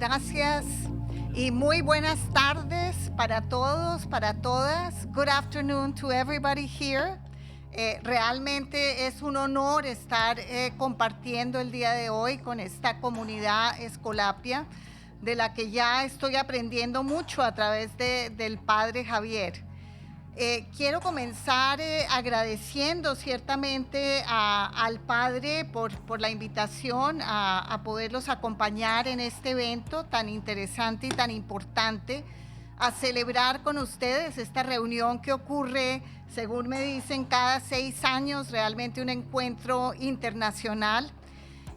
gracias y muy buenas tardes para todos, para todas. Good afternoon to everybody here. Realmente es un honor estar compartiendo el día de hoy con esta comunidad Escolapia, de la que ya estoy aprendiendo mucho a través del Padre Javier. Quiero comenzar agradeciendo ciertamente al Padre por la invitación a poderlos acompañar en este evento tan interesante y tan importante, a celebrar con ustedes esta reunión que ocurre, según me dicen, cada 6 años, realmente un encuentro internacional.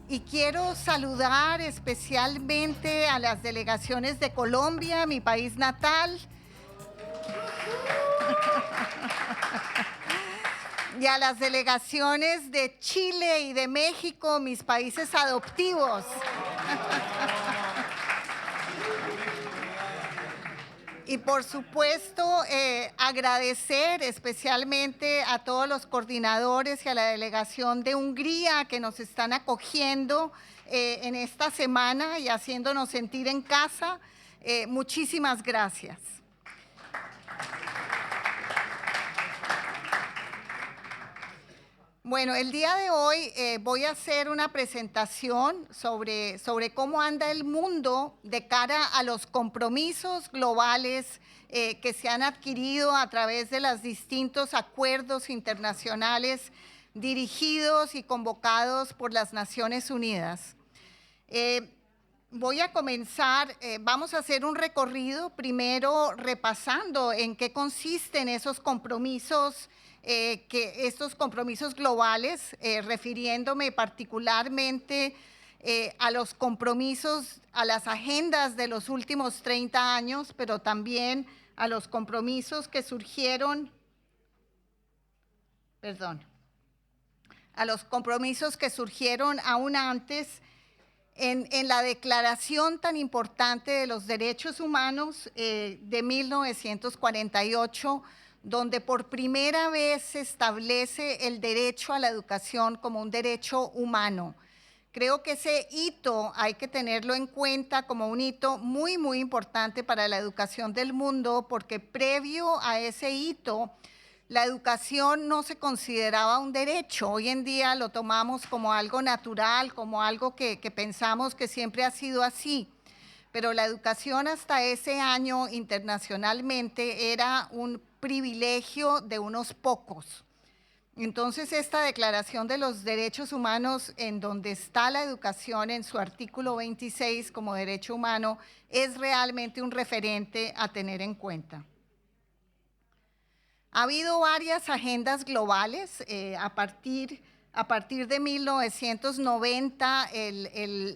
Y quiero saludar especialmente a las delegaciones de Colombia, mi país natal, y a las delegaciones de Chile y de México, mis países adoptivos. Y por supuesto, agradecer especialmente a todos los coordinadores y a la delegación de Hungría que nos están acogiendo en esta semana y haciéndonos sentir en casa. Muchísimas gracias. Bueno, el día de hoy voy a hacer una presentación sobre cómo anda el mundo de cara a los compromisos globales que se han adquirido a través de los distintos acuerdos internacionales dirigidos y convocados por las Naciones Unidas. Voy a comenzar, vamos a hacer un recorrido primero repasando en qué consisten esos compromisos estos compromisos globales, refiriéndome particularmente a los compromisos, a las agendas de los últimos 30 años, pero también a los compromisos que surgieron, a los compromisos que surgieron aún antes en la declaración tan importante de los derechos humanos de 1948, donde por primera vez se establece el derecho a la educación como un derecho humano. Creo que ese hito hay que tenerlo en cuenta como un hito muy, muy importante para la educación del mundo, porque previo a ese hito, la educación no se consideraba un derecho. Hoy en día lo tomamos como algo natural, como algo que pensamos que siempre ha sido así. Pero la educación hasta ese año internacionalmente era un privilegio de unos pocos. Entonces, esta Declaración de los Derechos Humanos, en donde está la educación en su artículo 26 como derecho humano, es realmente un referente a tener en cuenta. Ha habido varias agendas globales a partir de 1990,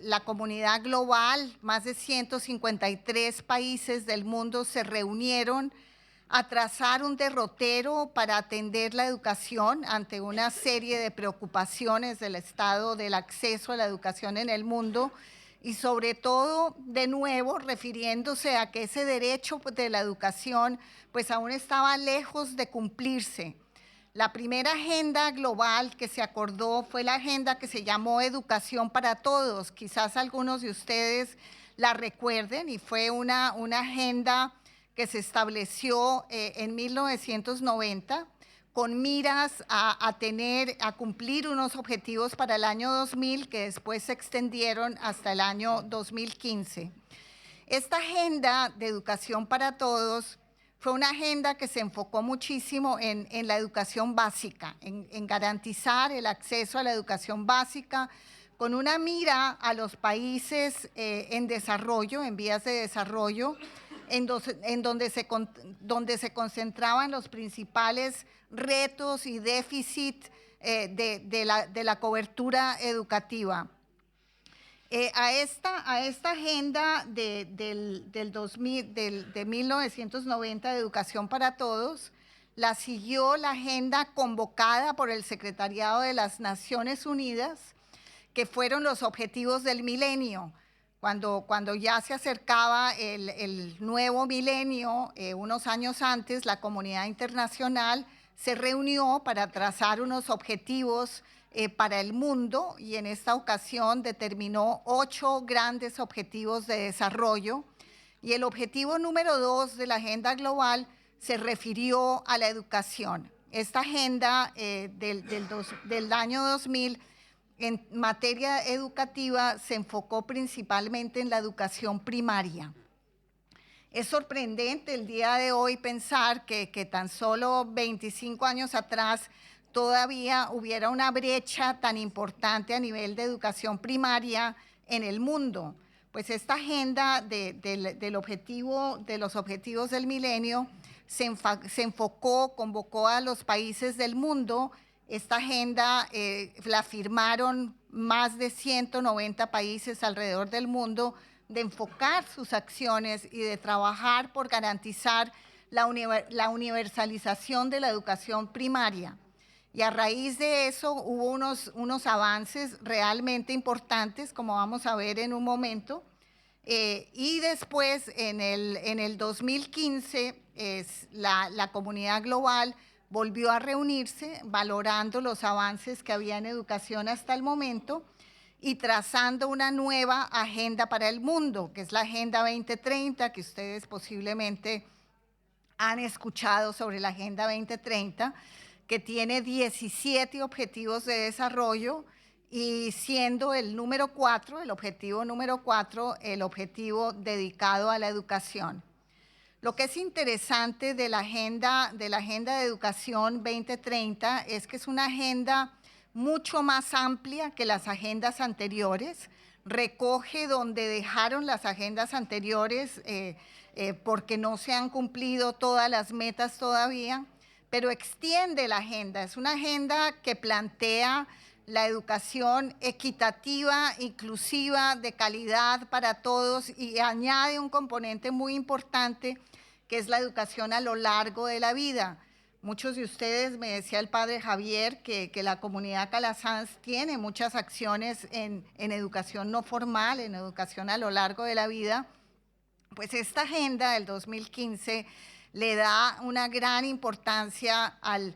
la comunidad global, más de 153 países del mundo se reunieron a trazar un derrotero para atender la educación ante una serie de preocupaciones del estado del acceso a la educación en el mundo y sobre todo, de nuevo, refiriéndose a que ese derecho de la educación pues aún estaba lejos de cumplirse. La primera agenda global que se acordó fue la agenda que se llamó Educación para Todos. Quizás algunos de ustedes la recuerden, y fue una agenda que se estableció en 1990 con miras a cumplir unos objetivos para el año 2000 que después se extendieron hasta el año 2015. Esta agenda de Educación para Todos fue una agenda que se enfocó muchísimo en la educación básica, en garantizar el acceso a la educación básica, con una mira a los países en desarrollo, en vías de desarrollo, donde se concentraban los principales retos y déficit de la cobertura educativa. A esta agenda de 1990 de Educación para Todos, la siguió la agenda convocada por el Secretariado de las Naciones Unidas, que fueron los objetivos del milenio. Cuando ya se acercaba el nuevo milenio, unos años antes, la comunidad internacional se reunió para trazar unos objetivos para el mundo, y en esta ocasión determinó 8 grandes objetivos de desarrollo. Y el objetivo número 2 de la agenda global se refirió a la educación. Esta agenda del año 2000 en materia educativa se enfocó principalmente en la educación primaria. Es sorprendente el día de hoy pensar que tan solo 25 años atrás todavía hubiera una brecha tan importante a nivel de educación primaria en el mundo. Pues esta agenda de los objetivos del milenio se enfocó, convocó a los países del mundo. Esta agenda la firmaron más de 190 países alrededor del mundo, de enfocar sus acciones y de trabajar por garantizar la universalización de la educación primaria. Y a raíz de eso hubo unos avances realmente importantes, como vamos a ver en un momento. Y después, en el 2015, la comunidad global volvió a reunirse, valorando los avances que había en educación hasta el momento y trazando una nueva agenda para el mundo, que es la Agenda 2030, que ustedes posiblemente han escuchado sobre la Agenda 2030, que tiene 17 objetivos de desarrollo, y siendo el número 4, el objetivo número 4, el objetivo dedicado a la educación. Lo que es interesante de la Agenda de Educación 2030 es que es una agenda mucho más amplia que las agendas anteriores, recoge donde dejaron las agendas anteriores porque no se han cumplido todas las metas todavía, pero extiende la agenda. Es una agenda que plantea la educación equitativa, inclusiva, de calidad para todos, y añade un componente muy importante que es la educación a lo largo de la vida. Muchos de ustedes, me decía el padre Javier, que la comunidad Calasanz tiene muchas acciones en educación no formal, en educación a lo largo de la vida. Pues esta agenda del 2015 le da una gran importancia al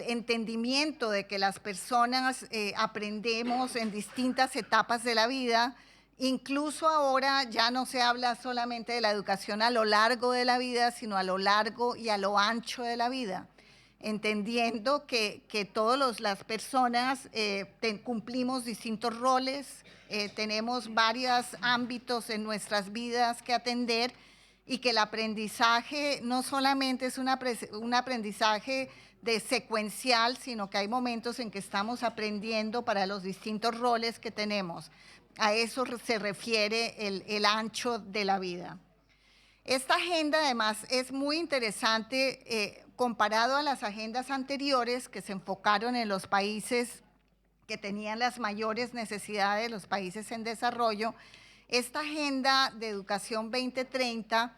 entendimiento de que las personas aprendemos en distintas etapas de la vida. Incluso ahora ya no se habla solamente de la educación a lo largo de la vida, sino a lo largo y a lo ancho de la vida, entendiendo que todas las personas cumplimos distintos roles, tenemos varios ámbitos en nuestras vidas que atender, y que el aprendizaje no solamente es un aprendizaje secuencial, sino que hay momentos en que estamos aprendiendo para los distintos roles que tenemos. A eso se refiere el ancho de la vida. Esta agenda además es muy interesante comparado a las agendas anteriores que se enfocaron en los países que tenían las mayores necesidades, los países en desarrollo. Esta Agenda de Educación 2030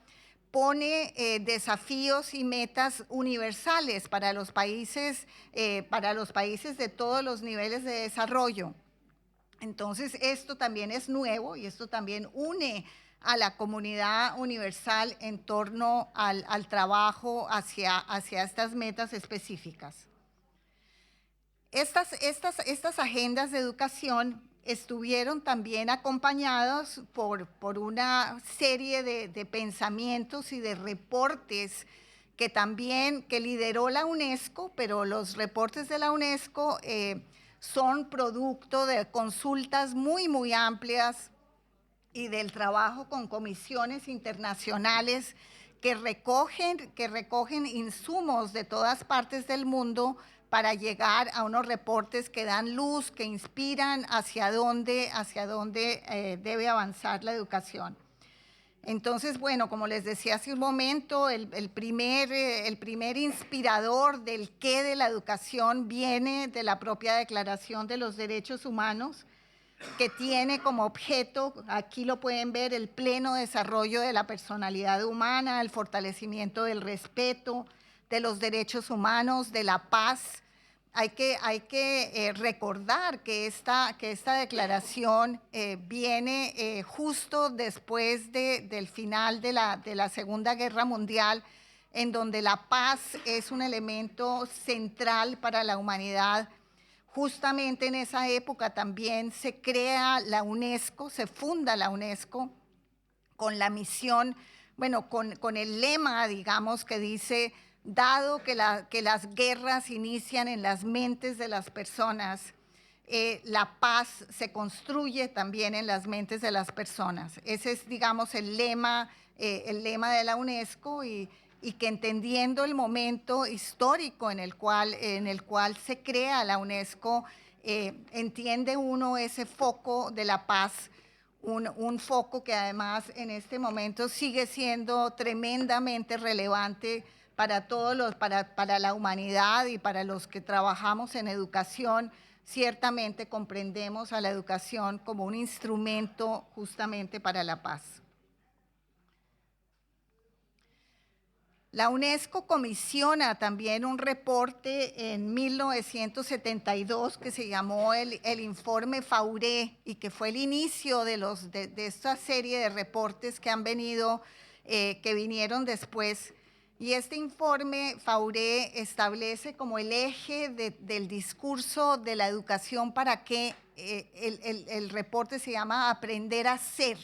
pone desafíos y metas universales para los países de todos los niveles de desarrollo. Entonces, esto también es nuevo y esto también une a la comunidad universal en torno al trabajo hacia estas metas específicas. Estas agendas de educación estuvieron también acompañados por una serie de pensamientos y de reportes que lideró la UNESCO, pero los reportes de la UNESCO son producto de consultas muy amplias y del trabajo con comisiones internacionales que recogen insumos de todas partes del mundo para llegar a unos reportes que dan luz, que inspiran hacia dónde debe avanzar la educación. Entonces, bueno, como les decía hace un momento, el primer inspirador del qué de la educación viene de la propia Declaración de los Derechos Humanos, que tiene como objeto, aquí lo pueden ver, el pleno desarrollo de la personalidad humana, el fortalecimiento del respeto, de los derechos humanos, de la paz. Hay que recordar que esta declaración viene justo después del final de la Segunda Guerra Mundial, en donde la paz es un elemento central para la humanidad. Justamente en esa época también se crea la UNESCO, se funda la UNESCO con la misión, bueno, con el lema, digamos, que dice, dado que las guerras inician en las mentes de las personas, la paz se construye también en las mentes de las personas. Ese es, digamos, el lema de la UNESCO y que entendiendo el momento histórico en el cual se crea la UNESCO, entiende uno ese foco de la paz, un foco que además en este momento sigue siendo tremendamente relevante para para la humanidad y para los que trabajamos en educación. Ciertamente comprendemos a la educación como un instrumento justamente para la paz. La UNESCO comisiona también un reporte en 1972 que se llamó el Informe Fauré y que fue el inicio de esta serie de reportes que han venido, que vinieron después. Y este informe Fauré establece como el eje del discurso de la educación para que el reporte se llama Aprender a Ser.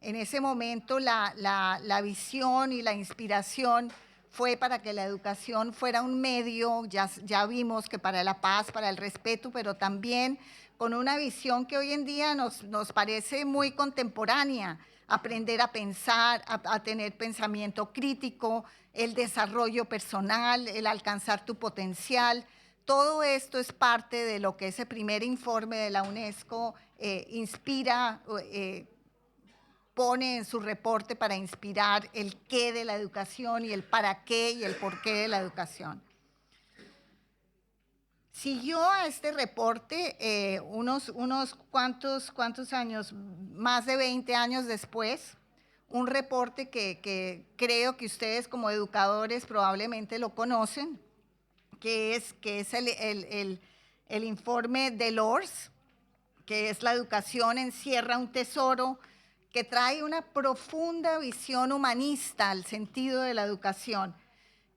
En ese momento la visión y la inspiración fue para que la educación fuera un medio, ya vimos que para la paz, para el respeto, pero también con una visión que hoy en día nos parece muy contemporánea, aprender a pensar, a tener pensamiento crítico, el desarrollo personal, el alcanzar tu potencial. Todo esto es parte de lo que ese primer informe de la UNESCO inspira, pone en su reporte para inspirar el qué de la educación y el para qué y el por qué de la educación. Siguió a este reporte unos cuantos años, más de 20 años después, un reporte que creo que ustedes como educadores probablemente lo conocen, que es el informe Delors, que es la educación encierra un tesoro, que trae una profunda visión humanista al sentido de la educación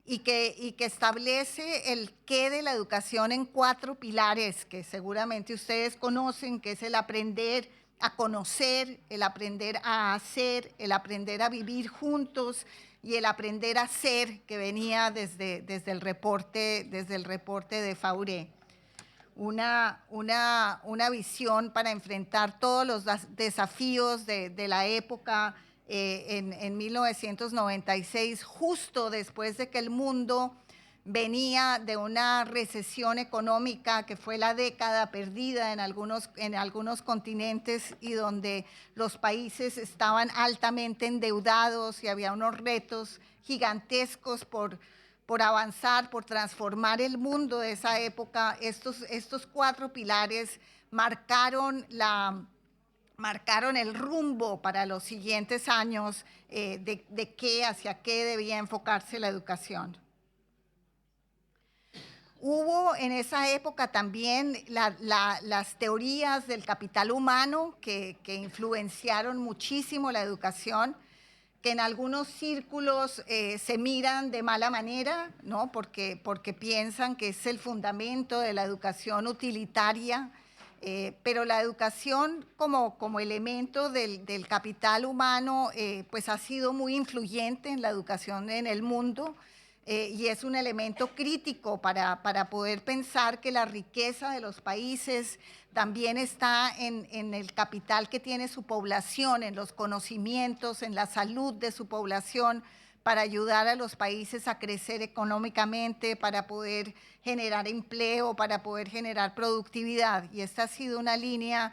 y que establece el qué de la educación en 4 pilares que seguramente ustedes conocen, que es el aprender a conocer, el aprender a hacer, el aprender a vivir juntos y el aprender a ser, que venía desde el reporte de Fauré. Una visión para enfrentar todos los desafíos de la época en 1996, justo después de que el mundo venía de una recesión económica que fue la década perdida en algunos continentes y donde los países estaban altamente endeudados y había unos retos gigantescos por avanzar, por transformar el mundo de esa época. Estos 4 pilares marcaron el rumbo para los siguientes años hacia qué debía enfocarse la educación. Hubo en esa época también las teorías del capital humano que influenciaron muchísimo la educación, que en algunos círculos se miran de mala manera, ¿no? porque piensan que es el fundamento de la educación utilitaria, pero la educación como elemento del capital humano pues ha sido muy influyente en la educación en el mundo. Y es un elemento crítico para poder pensar que la riqueza de los países también está en el capital que tiene su población, en los conocimientos, en la salud de su población, para ayudar a los países a crecer económicamente, para poder generar empleo, para poder generar productividad. Y esta ha sido una línea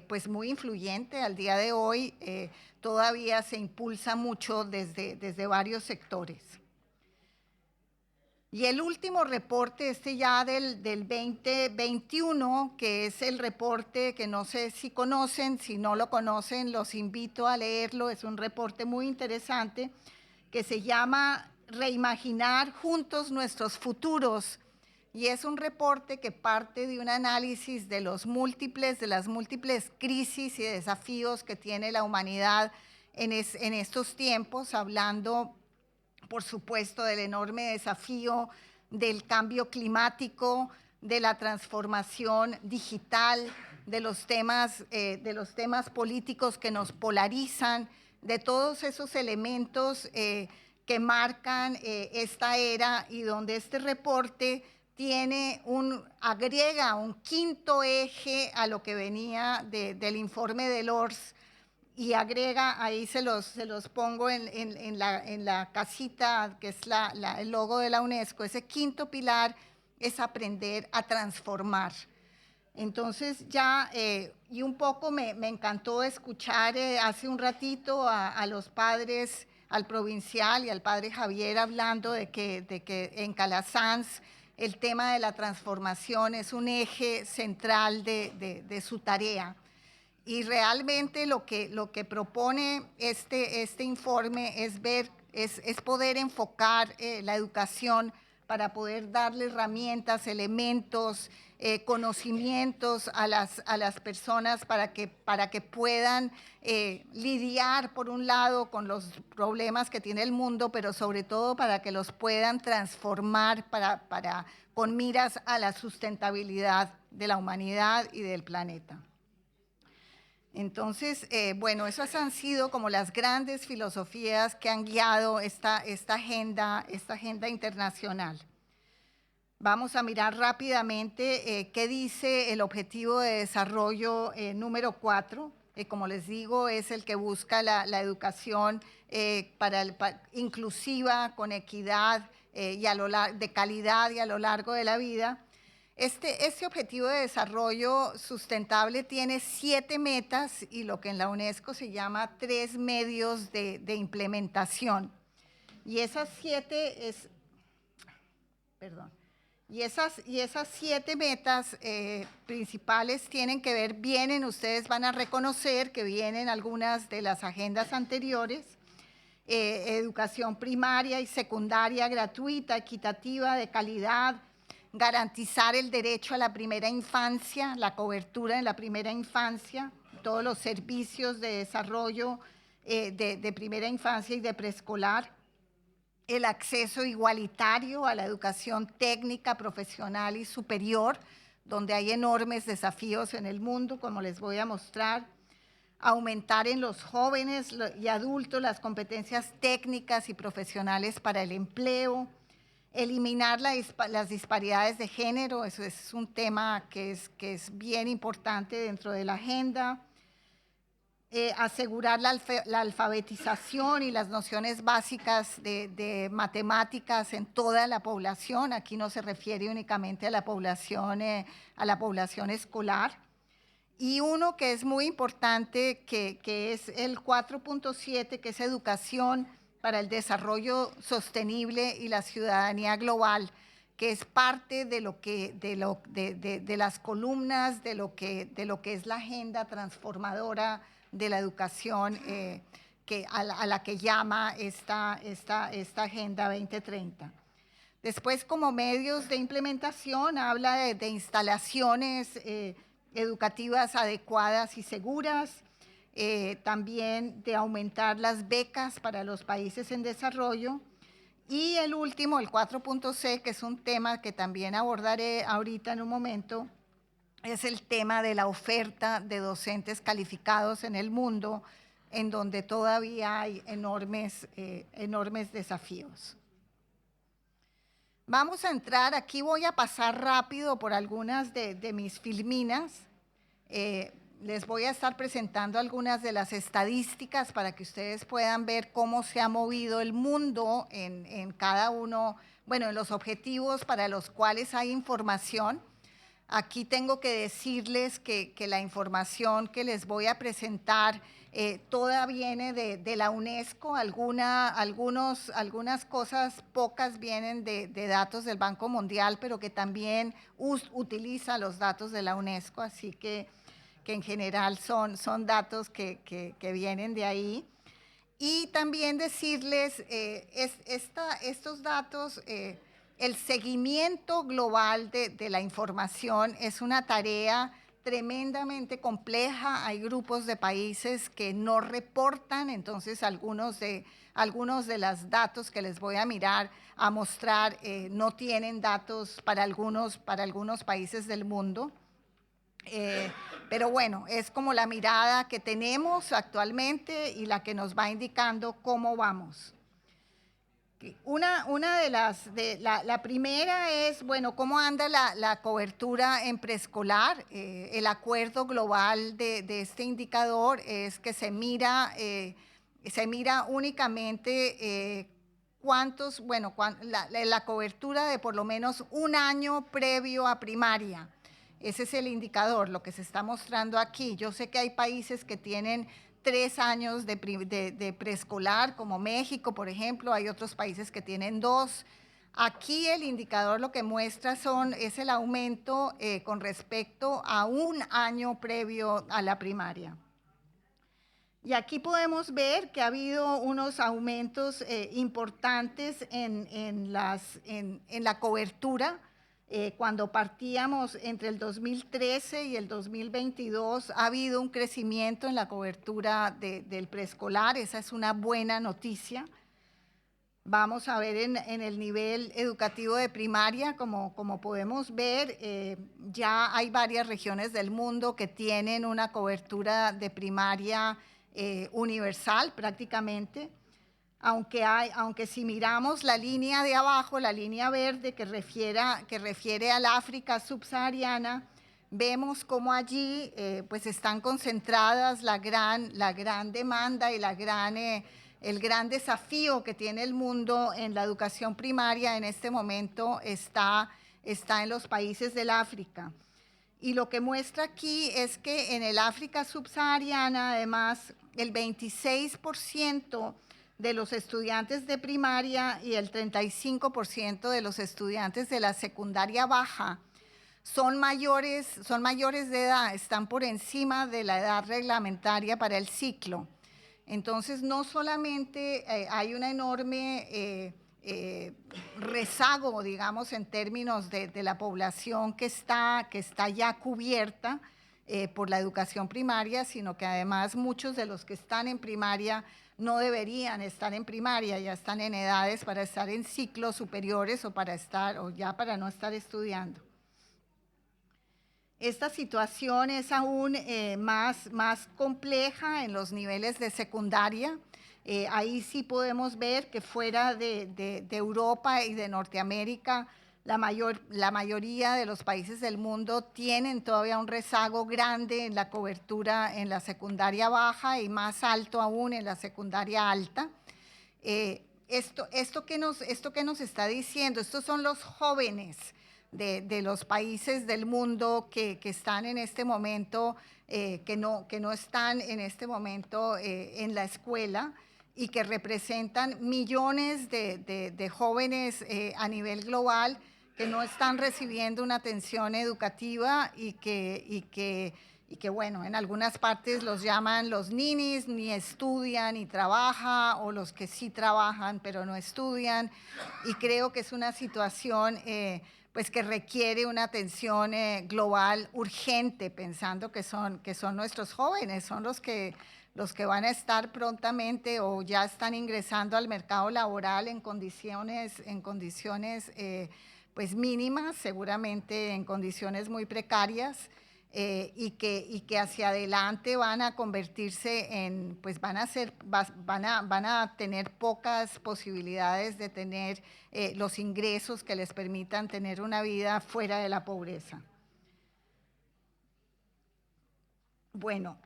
pues muy influyente al día de hoy, todavía se impulsa mucho desde varios sectores. Y el último reporte, ya del 2021, que es el reporte que no sé si conocen, si no lo conocen, los invito a leerlo, es un reporte muy interesante, que se llama Reimaginar juntos nuestros futuros, y es un reporte que parte de un análisis de las múltiples crisis y desafíos que tiene la humanidad en estos tiempos, hablando por supuesto, del enorme desafío del cambio climático, de la transformación digital, de los temas políticos que nos polarizan, de todos esos elementos que marcan esta era, y donde este reporte agrega un quinto eje a lo que venía del informe del ORS, y agrega, ahí se los pongo en la casita, que es el logo de la UNESCO. Ese quinto pilar es aprender a transformar. Entonces y un poco me encantó escuchar hace un ratito a los padres, al provincial y al padre Javier, hablando de que en Calasanz el tema de la transformación es un eje central de su tarea. Y realmente lo que propone este informe es poder enfocar la educación para poder darle herramientas, elementos, conocimientos a las personas para que puedan lidiar, por un lado, con los problemas que tiene el mundo, pero sobre todo para que los puedan transformar con miras a la sustentabilidad de la humanidad y del planeta. Entonces, bueno, esas han sido como las grandes filosofías que han guiado esta agenda internacional. Vamos a mirar rápidamente qué dice el Objetivo de Desarrollo número 4, que como les digo es el que busca la educación inclusiva, con equidad de calidad y a lo largo de la vida. Este Objetivo de Desarrollo Sustentable tiene 7 metas y lo que en la UNESCO se llama 3 medios de implementación. Y esas 7 metas principales tienen que ver, ustedes van a reconocer que vienen algunas de las agendas anteriores: educación primaria y secundaria gratuita, equitativa, de calidad, garantizar el derecho a la primera infancia, la cobertura en la primera infancia, todos los servicios de desarrollo de primera infancia y de preescolar, el acceso igualitario a la educación técnica, profesional y superior, donde hay enormes desafíos en el mundo, como les voy a mostrar, aumentar en los jóvenes y adultos las competencias técnicas y profesionales para el empleo, eliminar las disparidades de género, eso es un tema que es bien importante dentro de la agenda, asegurar la alfabetización y las nociones básicas de matemáticas en toda la población. Aquí no se refiere únicamente a la población escolar. Y uno que es muy importante, que es el 4.7, que es educación para el desarrollo sostenible y la ciudadanía global, que es parte de las columnas de lo que es la agenda transformadora de la educación a la que llama esta Agenda 2030. Después, como medios de implementación, habla de instalaciones educativas adecuadas y seguras, también de aumentar las becas para los países en desarrollo. Y el último, el 4.c, que es un tema que también abordaré ahorita en un momento, es el tema de la oferta de docentes calificados en el mundo, en donde todavía hay enormes desafíos. Vamos a entrar, aquí voy a pasar rápido por algunas de mis filminas. Les voy a estar presentando algunas de las estadísticas para que ustedes puedan ver cómo se ha movido el mundo en cada uno, en los objetivos para los cuales hay información. Aquí tengo que decirles que la información que les voy a presentar toda viene de la UNESCO, algunas cosas, pocas vienen de datos del Banco Mundial, pero que también utiliza los datos de la UNESCO, así que en general son datos que vienen de ahí. Y también decirles, estos datos, el seguimiento global de la información es una tarea tremendamente compleja. Hay grupos de países que no reportan, entonces algunos de algunos de los datos que les voy a mostrar no tienen datos para algunos países del mundo. Pero bueno, es como la mirada que tenemos actualmente y la que nos va indicando cómo vamos. Una de la primera es, bueno, cómo anda la cobertura en preescolar. El acuerdo global de este indicador es que se mira únicamente la cobertura de por lo menos un año previo a primaria. Ese es el indicador, lo que se está mostrando aquí. Yo sé que hay países que tienen 3 años de preescolar, como México, por ejemplo. Hay otros países que tienen 2. Aquí el indicador lo que muestra es el aumento con respecto a un año previo a la primaria. Y aquí podemos ver que ha habido unos aumentos importantes en la cobertura. Cuando partíamos entre el 2013 y el 2022, ha habido un crecimiento en la cobertura del preescolar. Esa es una buena noticia. Vamos a ver en el nivel educativo de primaria, como podemos ver, ya hay varias regiones del mundo que tienen una cobertura de primaria universal prácticamente. Aunque si miramos la línea de abajo, la línea verde que refiere al África subsahariana, vemos cómo allí pues están concentradas la gran demanda y el gran desafío que tiene el mundo en la educación primaria en este momento está en los países del África. Y lo que muestra aquí es que en el África subsahariana, además, el 26% de los estudiantes de primaria y el 35% de los estudiantes de la secundaria baja son mayores de edad, están por encima de la edad reglamentaria para el ciclo. Entonces, no solamente hay una enorme rezago, digamos, en términos de la población que está ya cubierta por la educación primaria, sino que además muchos de los que están en primaria no deberían estar en primaria, ya están en edades para estar en ciclos superiores o para no estar estudiando. Esta situación es aún más compleja en los niveles de secundaria. Ahí sí podemos ver que fuera de Europa y de Norteamérica, la mayoría de los países del mundo tienen todavía un rezago grande en la cobertura en la secundaria baja y más alto aún en la secundaria alta. Esto que nos está diciendo, estos son los jóvenes de los países del mundo que están en este momento, que no están en este momento en la escuela y que representan millones de jóvenes a nivel global que no están recibiendo una atención educativa y que bueno, en algunas partes los llaman los ninis, ni estudian ni trabajan, o los que sí trabajan pero no estudian. Y creo que es una situación pues que requiere una atención global urgente, pensando que son nuestros jóvenes, son los que van a estar prontamente o ya están ingresando al mercado laboral en condiciones pues mínimas, seguramente en condiciones muy precarias, y que hacia adelante van a convertirse en, pues van a tener pocas posibilidades de tener los ingresos que les permitan tener una vida fuera de la pobreza. Bueno,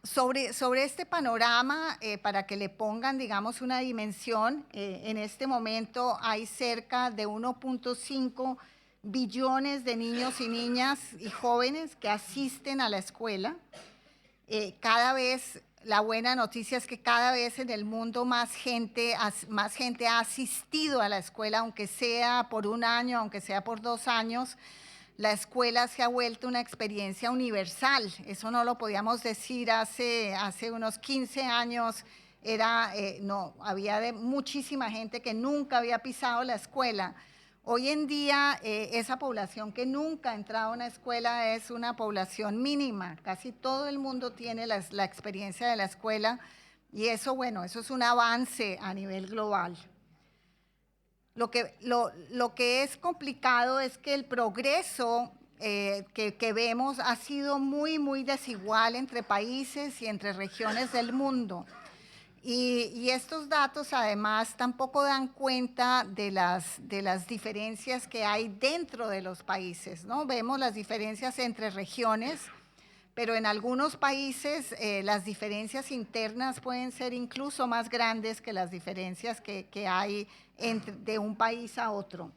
sobre este panorama, para que le pongan, digamos, una dimensión, en este momento hay cerca de 1.5 billones de niños y niñas y jóvenes que asisten a la escuela. La buena noticia es que cada vez en el mundo más gente ha asistido a la escuela, aunque sea por un año, aunque sea por 2 años. La escuela se ha vuelto una experiencia universal. Eso no lo podíamos decir hace unos 15 años. Había muchísima gente que nunca había pisado la escuela. Hoy en día, esa población que nunca ha entrado a una escuela es una población mínima. Casi todo el mundo tiene la experiencia de la escuela Y eso, bueno, eso es un avance a nivel global. Lo que es complicado es que el progreso que vemos ha sido muy, muy desigual entre países y entre regiones del mundo. Y estos datos además tampoco dan cuenta de las diferencias que hay dentro de los países, ¿no? Vemos las diferencias entre regiones, pero en algunos países las diferencias internas pueden ser incluso más grandes que las diferencias que hay de un país a otro.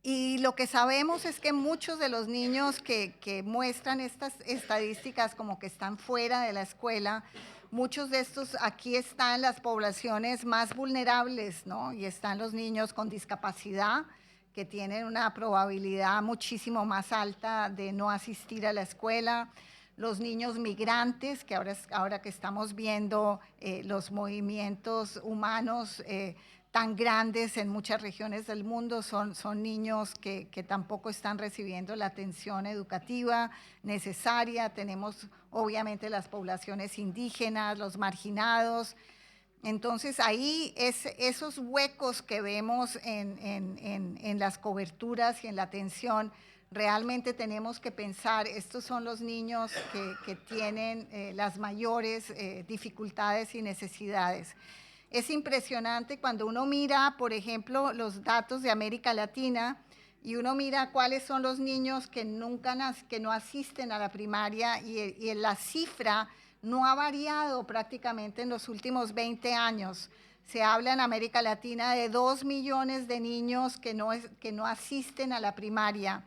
Y lo que sabemos es que muchos de los niños que muestran estas estadísticas como que están fuera de la escuela, muchos de estos aquí están las poblaciones más vulnerables, ¿no? Y están los niños con discapacidad, que tienen una probabilidad muchísimo más alta de no asistir a la escuela, los niños migrantes, que ahora que estamos viendo los movimientos humanos tan grandes en muchas regiones del mundo, son niños que tampoco están recibiendo la atención educativa necesaria. Tenemos obviamente las poblaciones indígenas, los marginados. Entonces ahí esos huecos que vemos en las coberturas y en la atención, realmente tenemos que pensar, estos son los niños que tienen las mayores dificultades y necesidades. Es impresionante cuando uno mira, por ejemplo, los datos de América Latina y uno mira cuáles son los niños que no asisten a la primaria y la cifra no ha variado prácticamente en los últimos 20 años. Se habla en América Latina de 2 millones de niños que no asisten a la primaria.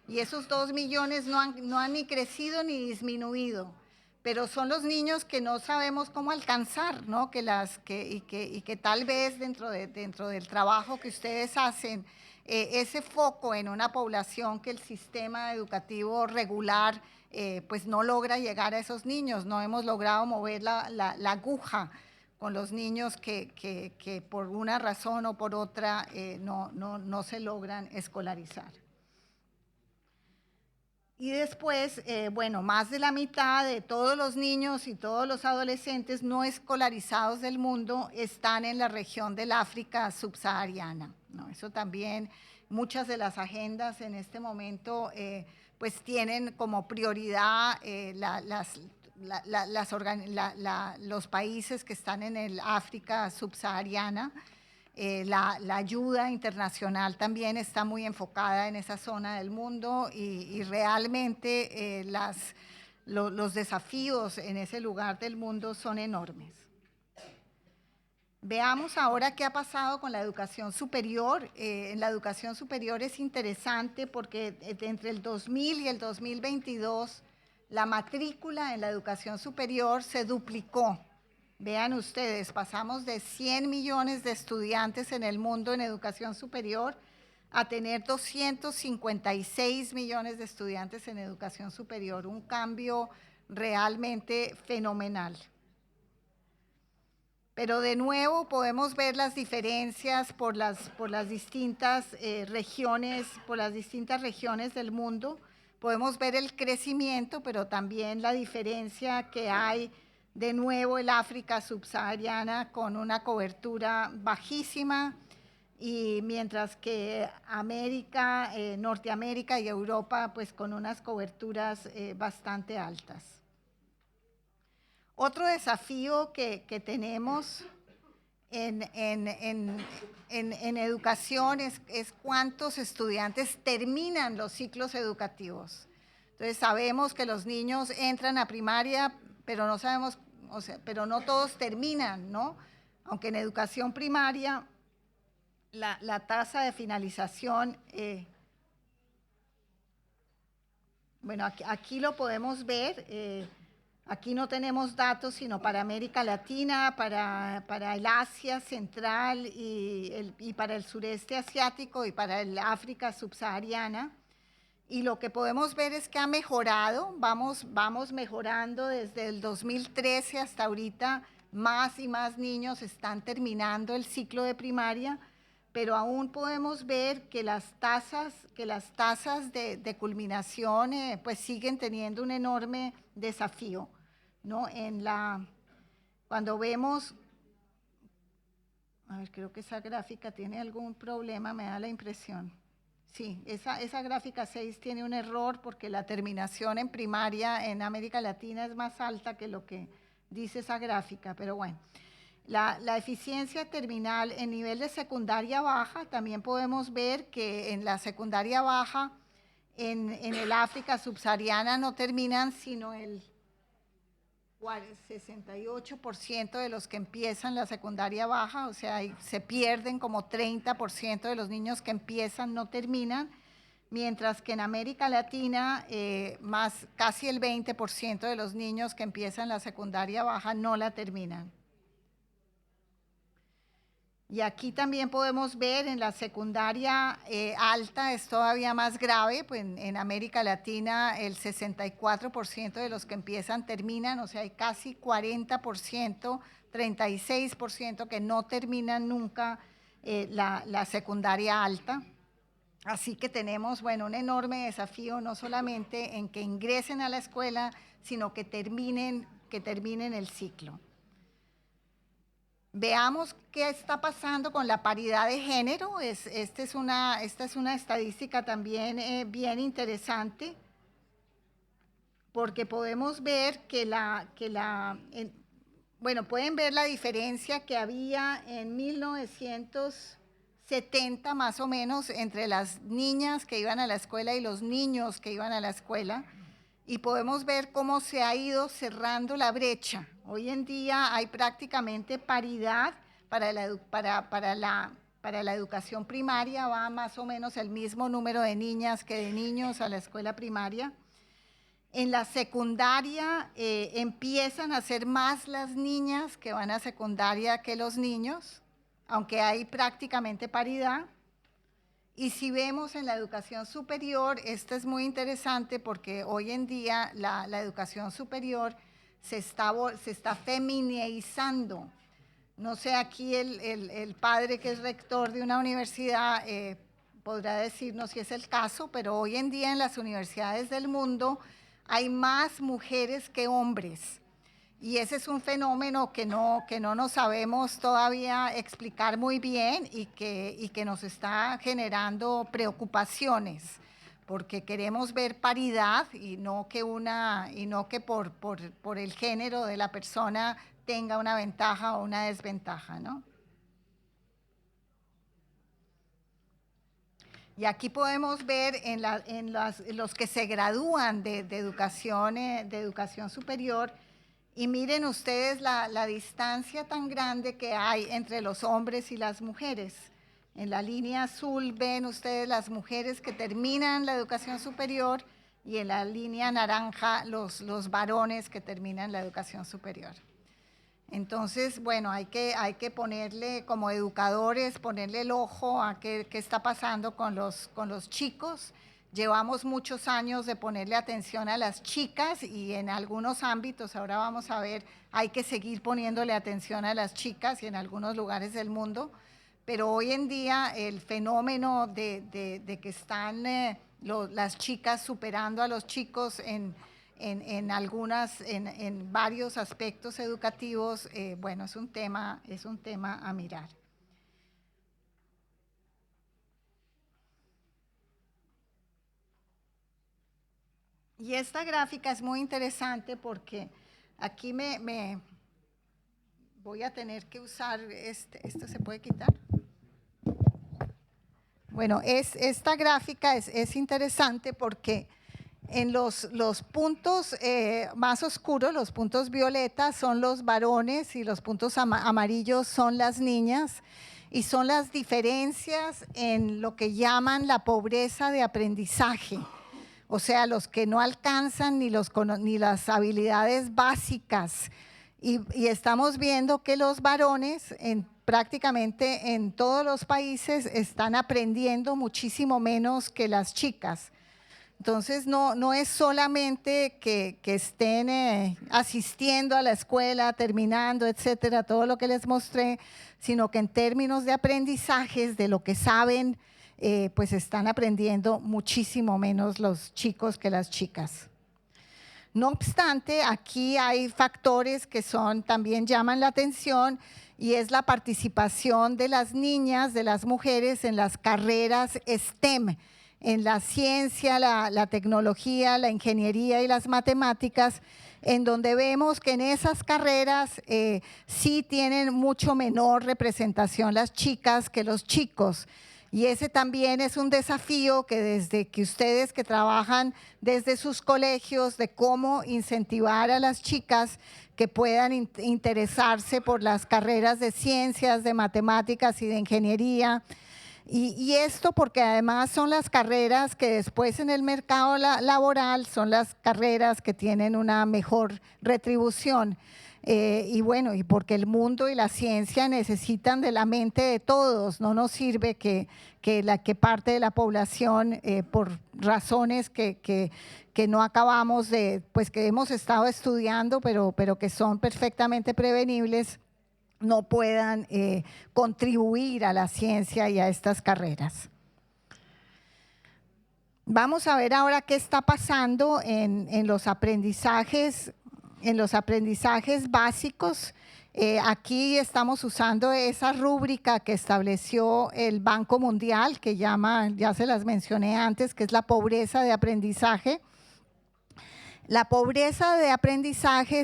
Y esos 2 millones no han ni crecido ni disminuido. Pero son los niños que no sabemos cómo alcanzar, ¿no? Y que tal vez dentro del trabajo que ustedes hacen, ese foco en una población que el sistema educativo regular pues no logra llegar a esos niños, no hemos logrado mover la aguja con los niños que por una razón o por otra no se logran escolarizar. Y después, bueno, más de la mitad de todos los niños y todos los adolescentes no escolarizados del mundo están en la región del África subsahariana, ¿no? Eso también, muchas de las agendas en este momento pues tienen como prioridad los países que están en el África subsahariana. La ayuda internacional también está muy enfocada en esa zona del mundo y realmente los desafíos en ese lugar del mundo son enormes. Veamos ahora qué ha pasado con la educación superior. En la educación superior es interesante porque entre el 2000 y el 2022 la matrícula en la educación superior se duplicó. Vean ustedes, pasamos de 100 millones de estudiantes en el mundo en educación superior a tener 256 millones de estudiantes en educación superior, un cambio realmente fenomenal. Pero de nuevo podemos ver las diferencias por las distintas regiones, por las distintas regiones del mundo. Podemos ver el crecimiento, pero también la diferencia que hay. De nuevo el África subsahariana con una cobertura bajísima, y mientras que América, Norteamérica y Europa pues con unas coberturas bastante altas. Otro desafío que tenemos en educación es cuántos estudiantes terminan los ciclos educativos. Entonces sabemos que los niños entran a primaria, pero no sabemos, pero no todos terminan, ¿no? Aunque en educación primaria la tasa de finalización, bueno, aquí lo podemos ver. Aquí no tenemos datos sino para América Latina, para el Asia Central y para el sureste asiático y para el África subsahariana. Y lo que podemos ver es que ha mejorado, vamos mejorando desde el 2013 hasta ahorita, más y más niños están terminando el ciclo de primaria, pero aún podemos ver que las tasas de culminación pues siguen teniendo un enorme desafío, ¿no? En la Cuando vemos, a ver, creo que esa gráfica tiene algún problema, me da la impresión. Sí, esa gráfica 6 tiene un error porque la terminación en primaria en América Latina es más alta que lo que dice esa gráfica, pero bueno. La eficiencia terminal en nivel de secundaria baja, también podemos ver que en la secundaria baja, en el África subsahariana no terminan sino el 68% de los que empiezan la secundaria baja, o sea, se pierden como 30% de los niños que empiezan no terminan, mientras que en América Latina casi el 20% de los niños que empiezan la secundaria baja no la terminan. Y aquí también podemos ver en la secundaria alta es todavía más grave, pues en América Latina el 64% de los que empiezan terminan, o sea, hay casi 40%, 36% que no terminan nunca la secundaria alta. Así que tenemos, bueno, un enorme desafío no solamente en que ingresen a la escuela, sino que terminen el ciclo. Veamos qué está pasando con la paridad de género. Esta es una estadística también bien interesante, porque podemos ver pueden ver la diferencia que había en 1970 más o menos entre las niñas que iban a la escuela y los niños que iban a la escuela. Y podemos ver cómo se ha ido cerrando la brecha. Hoy en día hay prácticamente paridad para la educación primaria, va más o menos el mismo número de niñas que de niños a la escuela primaria. En la secundaria empiezan a ser más las niñas que van a secundaria que los niños, aunque hay prácticamente paridad. Y si vemos en la educación superior, esto es muy interesante porque hoy en día la educación superior se está feminizando. No sé, aquí el padre que es rector de una universidad podrá decirnos si es el caso, pero hoy en día en las universidades del mundo hay más mujeres que hombres. Y ese es un fenómeno que no nos sabemos todavía explicar muy bien y que nos está generando preocupaciones, porque queremos ver paridad y no que por el género de la persona tenga una ventaja o una desventaja, ¿no? Y aquí podemos ver en los que se gradúan de educación superior. Y miren ustedes la distancia tan grande que hay entre los hombres y las mujeres. En la línea azul ven ustedes las mujeres que terminan la educación superior y en la línea naranja los varones que terminan la educación superior. Entonces, bueno, hay que ponerle, como educadores, ponerle el ojo a qué está pasando con los chicos. Llevamos muchos años de ponerle atención a las chicas y en algunos ámbitos, ahora vamos a ver, hay que seguir poniéndole atención a las chicas y en algunos lugares del mundo, pero hoy en día el fenómeno de que están las chicas superando a los chicos en varios aspectos educativos, bueno, es un tema a mirar. Y esta gráfica es muy interesante porque aquí voy a tener que usar, ¿esto se puede quitar? Bueno, esta gráfica es interesante porque en los puntos más oscuros, los puntos violetas son los varones y los puntos amarillos son las niñas, y son las diferencias en lo que llaman la pobreza de aprendizaje. O sea, los que no alcanzan ni las habilidades básicas. Y estamos viendo que los varones prácticamente en todos los países están aprendiendo muchísimo menos que las chicas. Entonces, no es solamente que estén asistiendo a la escuela, terminando, etcétera, todo lo que les mostré, sino que en términos de aprendizajes, de lo que saben, pues están aprendiendo muchísimo menos los chicos que las chicas. No obstante, aquí hay factores que también llaman la atención, y es la participación de las niñas, de las mujeres en las carreras STEM, en la ciencia, la tecnología, la ingeniería y las matemáticas, en donde vemos que en esas carreras sí tienen mucho menor representación las chicas que los chicos. Y ese también es un desafío que desde que ustedes que trabajan desde sus colegios, de cómo incentivar a las chicas que puedan interesarse por las carreras de ciencias, de matemáticas y de ingeniería. Y esto porque además son las carreras que después en el mercado laboral son las carreras que tienen una mejor retribución. Y bueno, y porque el mundo y la ciencia necesitan de la mente de todos. No nos sirve que parte de la población, por razones que no acabamos pues que hemos estado estudiando, pero que son perfectamente prevenibles, no puedan contribuir a la ciencia y a estas carreras. Vamos a ver ahora qué está pasando en los aprendizajes básicos. Aquí estamos usando esa rúbrica que estableció el Banco Mundial, que ya se las mencioné antes, que es la pobreza de aprendizaje. La pobreza de aprendizaje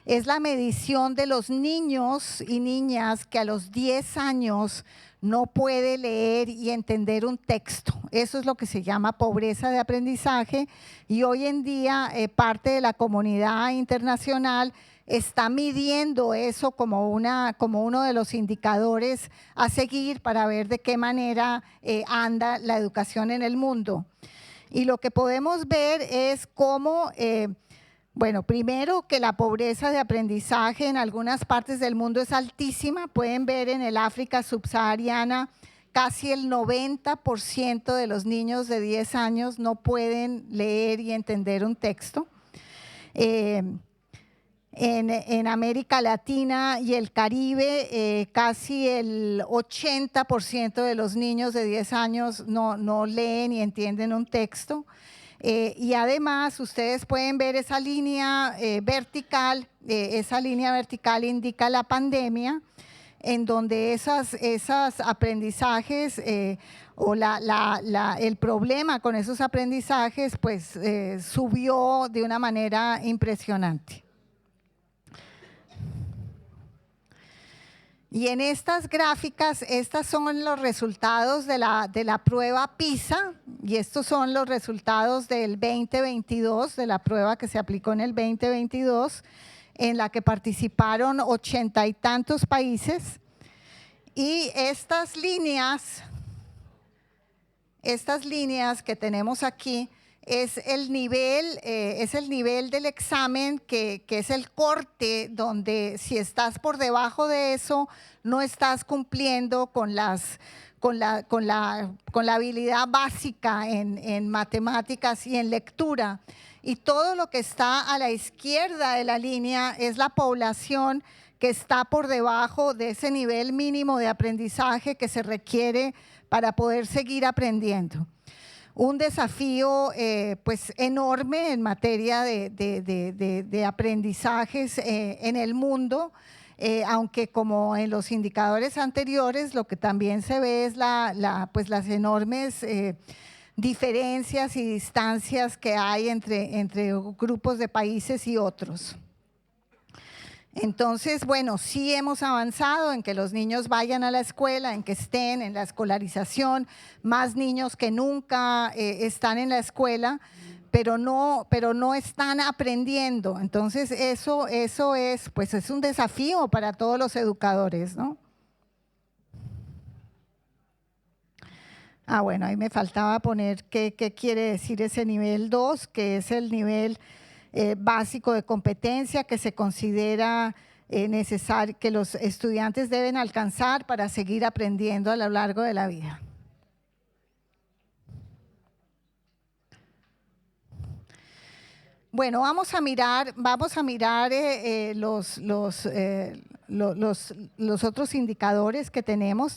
es la medición de los niños y niñas que a los 10 años no puede leer y entender un texto. Eso es lo que se llama pobreza de aprendizaje, y hoy en día parte de la comunidad internacional está midiendo eso como uno de los indicadores a seguir para ver de qué manera anda la educación en el mundo. Y lo que podemos ver es cómo, bueno, primero que la pobreza de aprendizaje en algunas partes del mundo es altísima. Pueden ver en el África subsahariana casi el 90% de los niños de 10 años no pueden leer y entender un texto. En América Latina y el Caribe, casi el 80% de los niños de 10 años no leen y entienden un texto. Y además, ustedes pueden ver esa línea vertical. Esa línea vertical indica la pandemia, en donde esos aprendizajes o el problema con esos aprendizajes pues subió de una manera impresionante. Y en estas gráficas, estos son los resultados de la prueba PISA, y estos son los resultados del 2022, de la prueba que se aplicó en el 2022, en la que participaron 80 y tantos países. Y estas líneas que tenemos aquí, es el nivel del examen, que es el corte, donde si estás por debajo de eso, no estás cumpliendo con la habilidad básica en matemáticas y en lectura. Y todo lo que está a la izquierda de la línea es la población que está por debajo de ese nivel mínimo de aprendizaje que se requiere para poder seguir aprendiendo. Un desafío pues enorme en materia de aprendizajes en el mundo, aunque como en los indicadores anteriores, lo que también se ve es pues las enormes diferencias y distancias que hay entre grupos de países y otros. Entonces, bueno, sí hemos avanzado en que los niños vayan a la escuela, en que estén en la escolarización. Más niños que nunca están en la escuela, pero no están aprendiendo. Entonces, eso es, pues es un desafío para todos los educadores, ¿no? Bueno, ahí me faltaba poner qué quiere decir ese nivel 2, que es el nivel básico de competencia que se considera necesario, que los estudiantes deben alcanzar para seguir aprendiendo a lo largo de la vida. Bueno, vamos a mirar los otros indicadores que tenemos.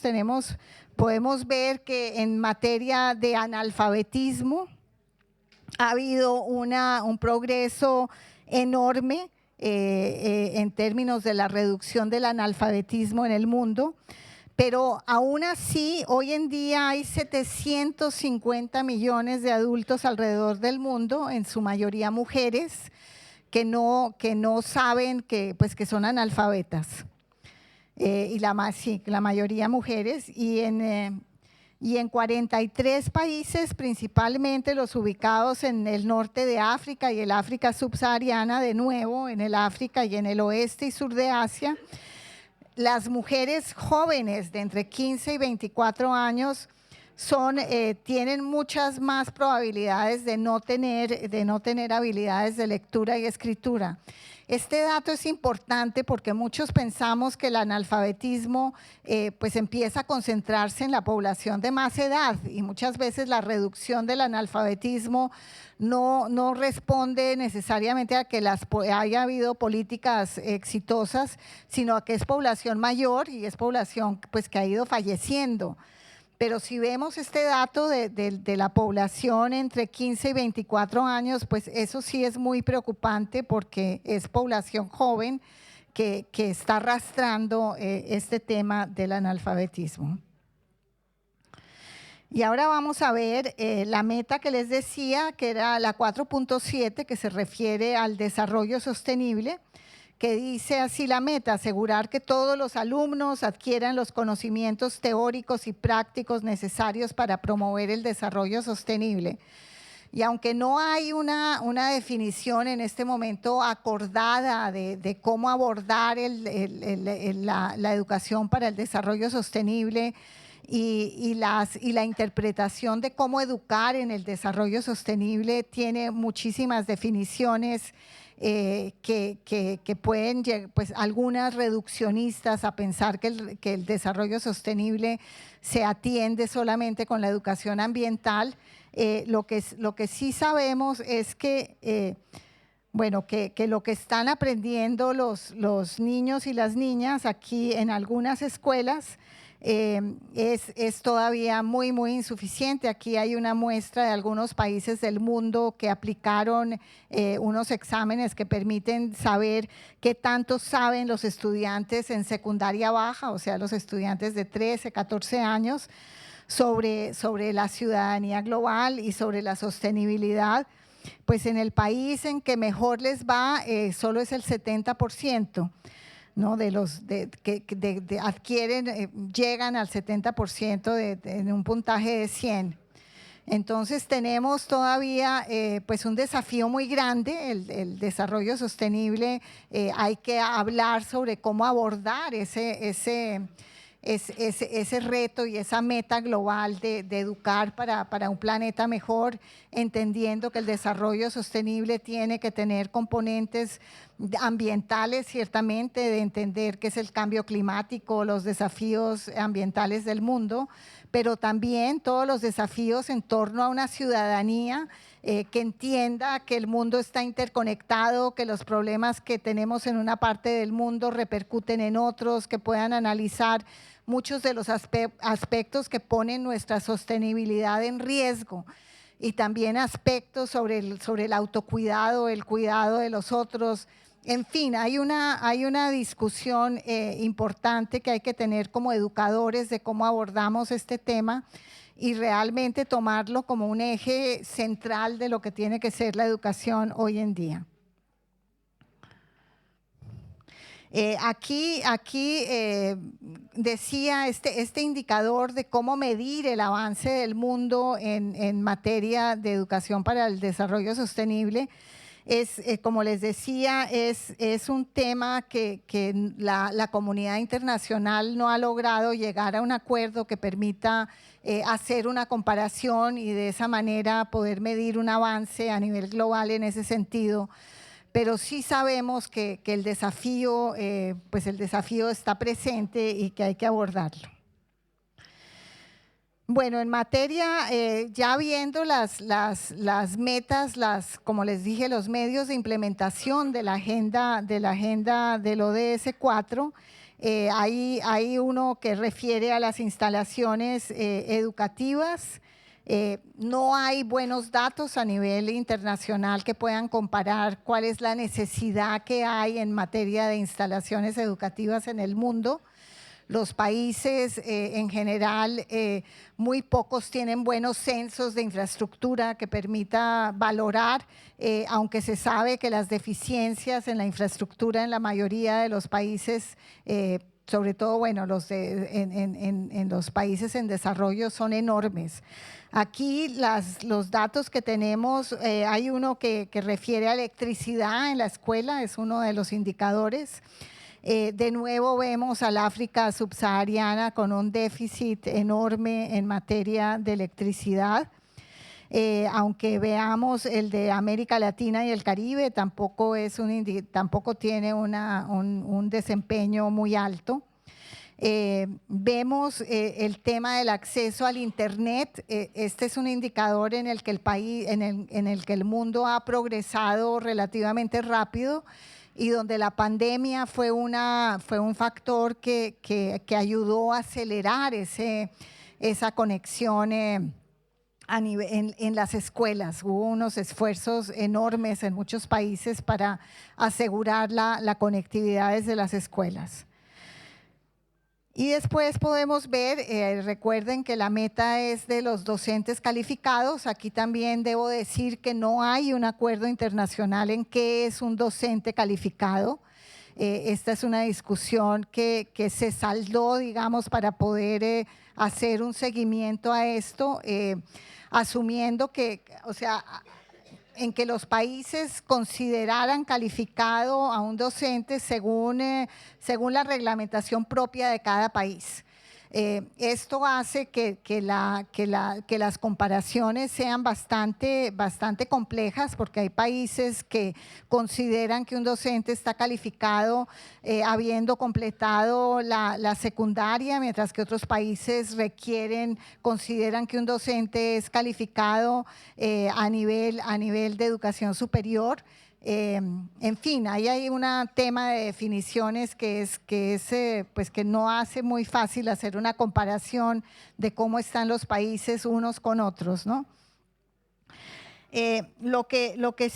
Podemos ver que en materia de analfabetismo, ha habido un progreso enorme en términos de la reducción del analfabetismo en el mundo, pero aún así, hoy en día hay 750 millones de adultos alrededor del mundo, en su mayoría mujeres, que no saben que son analfabetas. Y la mayoría mujeres, y en 43 países, principalmente los ubicados en el norte de África y el África subsahariana, de nuevo, en el África y en el oeste y sur de Asia, las mujeres jóvenes de entre 15 y 24 años tienen muchas más probabilidades de no tener habilidades de lectura y escritura. Este dato es importante porque muchos pensamos que el analfabetismo pues empieza a concentrarse en la población de más edad, y muchas veces la reducción del analfabetismo no responde necesariamente a que haya habido políticas exitosas, sino a que es población mayor y es población pues que ha ido falleciendo. Pero si vemos este dato de la población entre 15 y 24 años, pues eso sí es muy preocupante porque es población joven que está arrastrando este tema del analfabetismo. Y ahora vamos a ver la meta que les decía, que era la 4.7, que se refiere al desarrollo sostenible, que dice así la meta: asegurar que todos los alumnos adquieran los conocimientos teóricos y prácticos necesarios para promover el desarrollo sostenible. Y aunque no hay una definición en este momento acordada de cómo abordar la educación para el desarrollo sostenible y la interpretación de cómo educar en el desarrollo sostenible, tiene muchísimas definiciones que pueden, pues algunas reduccionistas, a pensar que el desarrollo sostenible se atiende solamente con la educación ambiental. Lo que sí sabemos es que, que lo que están aprendiendo los niños y las niñas aquí en algunas escuelas es todavía muy, muy insuficiente. Aquí hay una muestra de algunos países del mundo que aplicaron unos exámenes que permiten saber qué tanto saben los estudiantes en secundaria baja, o sea, los estudiantes de 13, 14 años, sobre la ciudadanía global y sobre la sostenibilidad. Pues en el país en que mejor les va, solo es el 70%. ¿No? De los que adquieren, llegan al 70% en un puntaje de 100. Entonces tenemos todavía pues un desafío muy grande, el desarrollo sostenible. Hay que hablar sobre cómo abordar ese reto y esa meta global de educar para un planeta mejor, entendiendo que el desarrollo sostenible tiene que tener componentes ambientales, ciertamente, de entender qué es el cambio climático, los desafíos ambientales del mundo, pero también todos los desafíos en torno a una ciudadanía que entienda que el mundo está interconectado, que los problemas que tenemos en una parte del mundo repercuten en otros, que puedan analizar muchos de los aspectos que ponen nuestra sostenibilidad en riesgo, y también aspectos sobre el autocuidado, el cuidado de los otros. En fin, hay una discusión importante que hay que tener como educadores de cómo abordamos este tema y realmente tomarlo como un eje central de lo que tiene que ser la educación hoy en día. Aquí decía este indicador de cómo medir el avance del mundo en materia de educación para el desarrollo sostenible. Como les decía, es un tema que la comunidad internacional no ha logrado llegar a un acuerdo que permita hacer una comparación y de esa manera poder medir un avance a nivel global en ese sentido. Pero sí sabemos que el desafío está presente y que hay que abordarlo. Bueno, en materia, ya viendo las metas, como les dije, los medios de implementación de la agenda del ODS 4, hay uno que refiere a las instalaciones educativas, No hay buenos datos a nivel internacional que puedan comparar cuál es la necesidad que hay en materia de instalaciones educativas en el mundo. Los países en general, muy pocos tienen buenos censos de infraestructura que permita valorar, aunque se sabe que las deficiencias en la infraestructura en la mayoría de los países, sobre todo, bueno, en los países en desarrollo son enormes. Aquí los datos que tenemos, hay uno que refiere a electricidad en la escuela, es uno de los indicadores. De nuevo vemos al África subsahariana con un déficit enorme en materia de electricidad. Aunque veamos el de América Latina y el Caribe, tampoco tiene un desempeño muy alto. Vemos el tema del acceso al Internet. Este es un indicador en el que el mundo ha progresado relativamente rápido, y donde la pandemia fue un factor que ayudó a acelerar esa conexión en las escuelas. Hubo unos esfuerzos enormes en muchos países para asegurar la conectividad desde las escuelas. Y después podemos ver, recuerden que la meta es de los docentes calificados. Aquí también debo decir que no hay un acuerdo internacional en qué es un docente calificado. Esta es una discusión que se saldó, digamos, para poder hacer un seguimiento a esto, asumiendo que, o sea, en que los países consideraran calificado a un docente según la reglamentación propia de cada país. Esto hace que las comparaciones sean bastante complejas, porque hay países que consideran que un docente está calificado habiendo completado la secundaria, mientras que otros países consideran que un docente es calificado a nivel de educación superior. En fin, ahí hay un tema de definiciones que no hace muy fácil hacer una comparación de cómo están los países unos con otros, ¿no? Lo que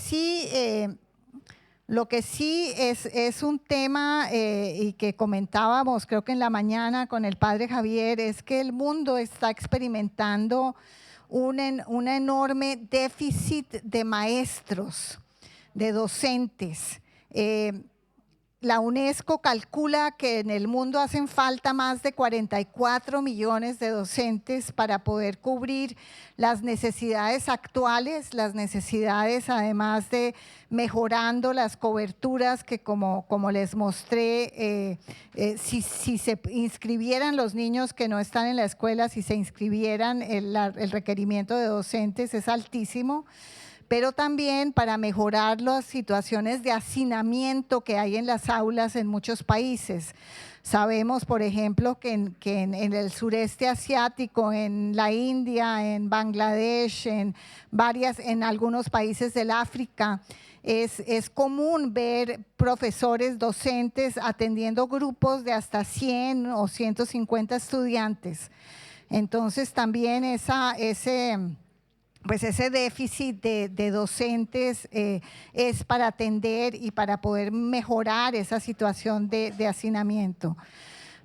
sí es un tema y que comentábamos, creo que en la mañana con el padre Javier, es que el mundo está experimentando un enorme déficit de maestros, de docentes. La UNESCO calcula que en el mundo hacen falta más de 44 millones de docentes para poder cubrir las necesidades actuales, las necesidades además de mejorando las coberturas que como les mostré, si se inscribieran los niños que no están en la escuela, si se inscribieran, el requerimiento de docentes es altísimo, pero también para mejorar las situaciones de hacinamiento que hay en las aulas en muchos países. Sabemos, por ejemplo, que en el sureste asiático, en la India, en Bangladesh, en algunos países del África, es común ver profesores, docentes atendiendo grupos de hasta 100 o 150 estudiantes. Entonces también ese déficit de docentes es para atender y para poder mejorar esa situación de hacinamiento.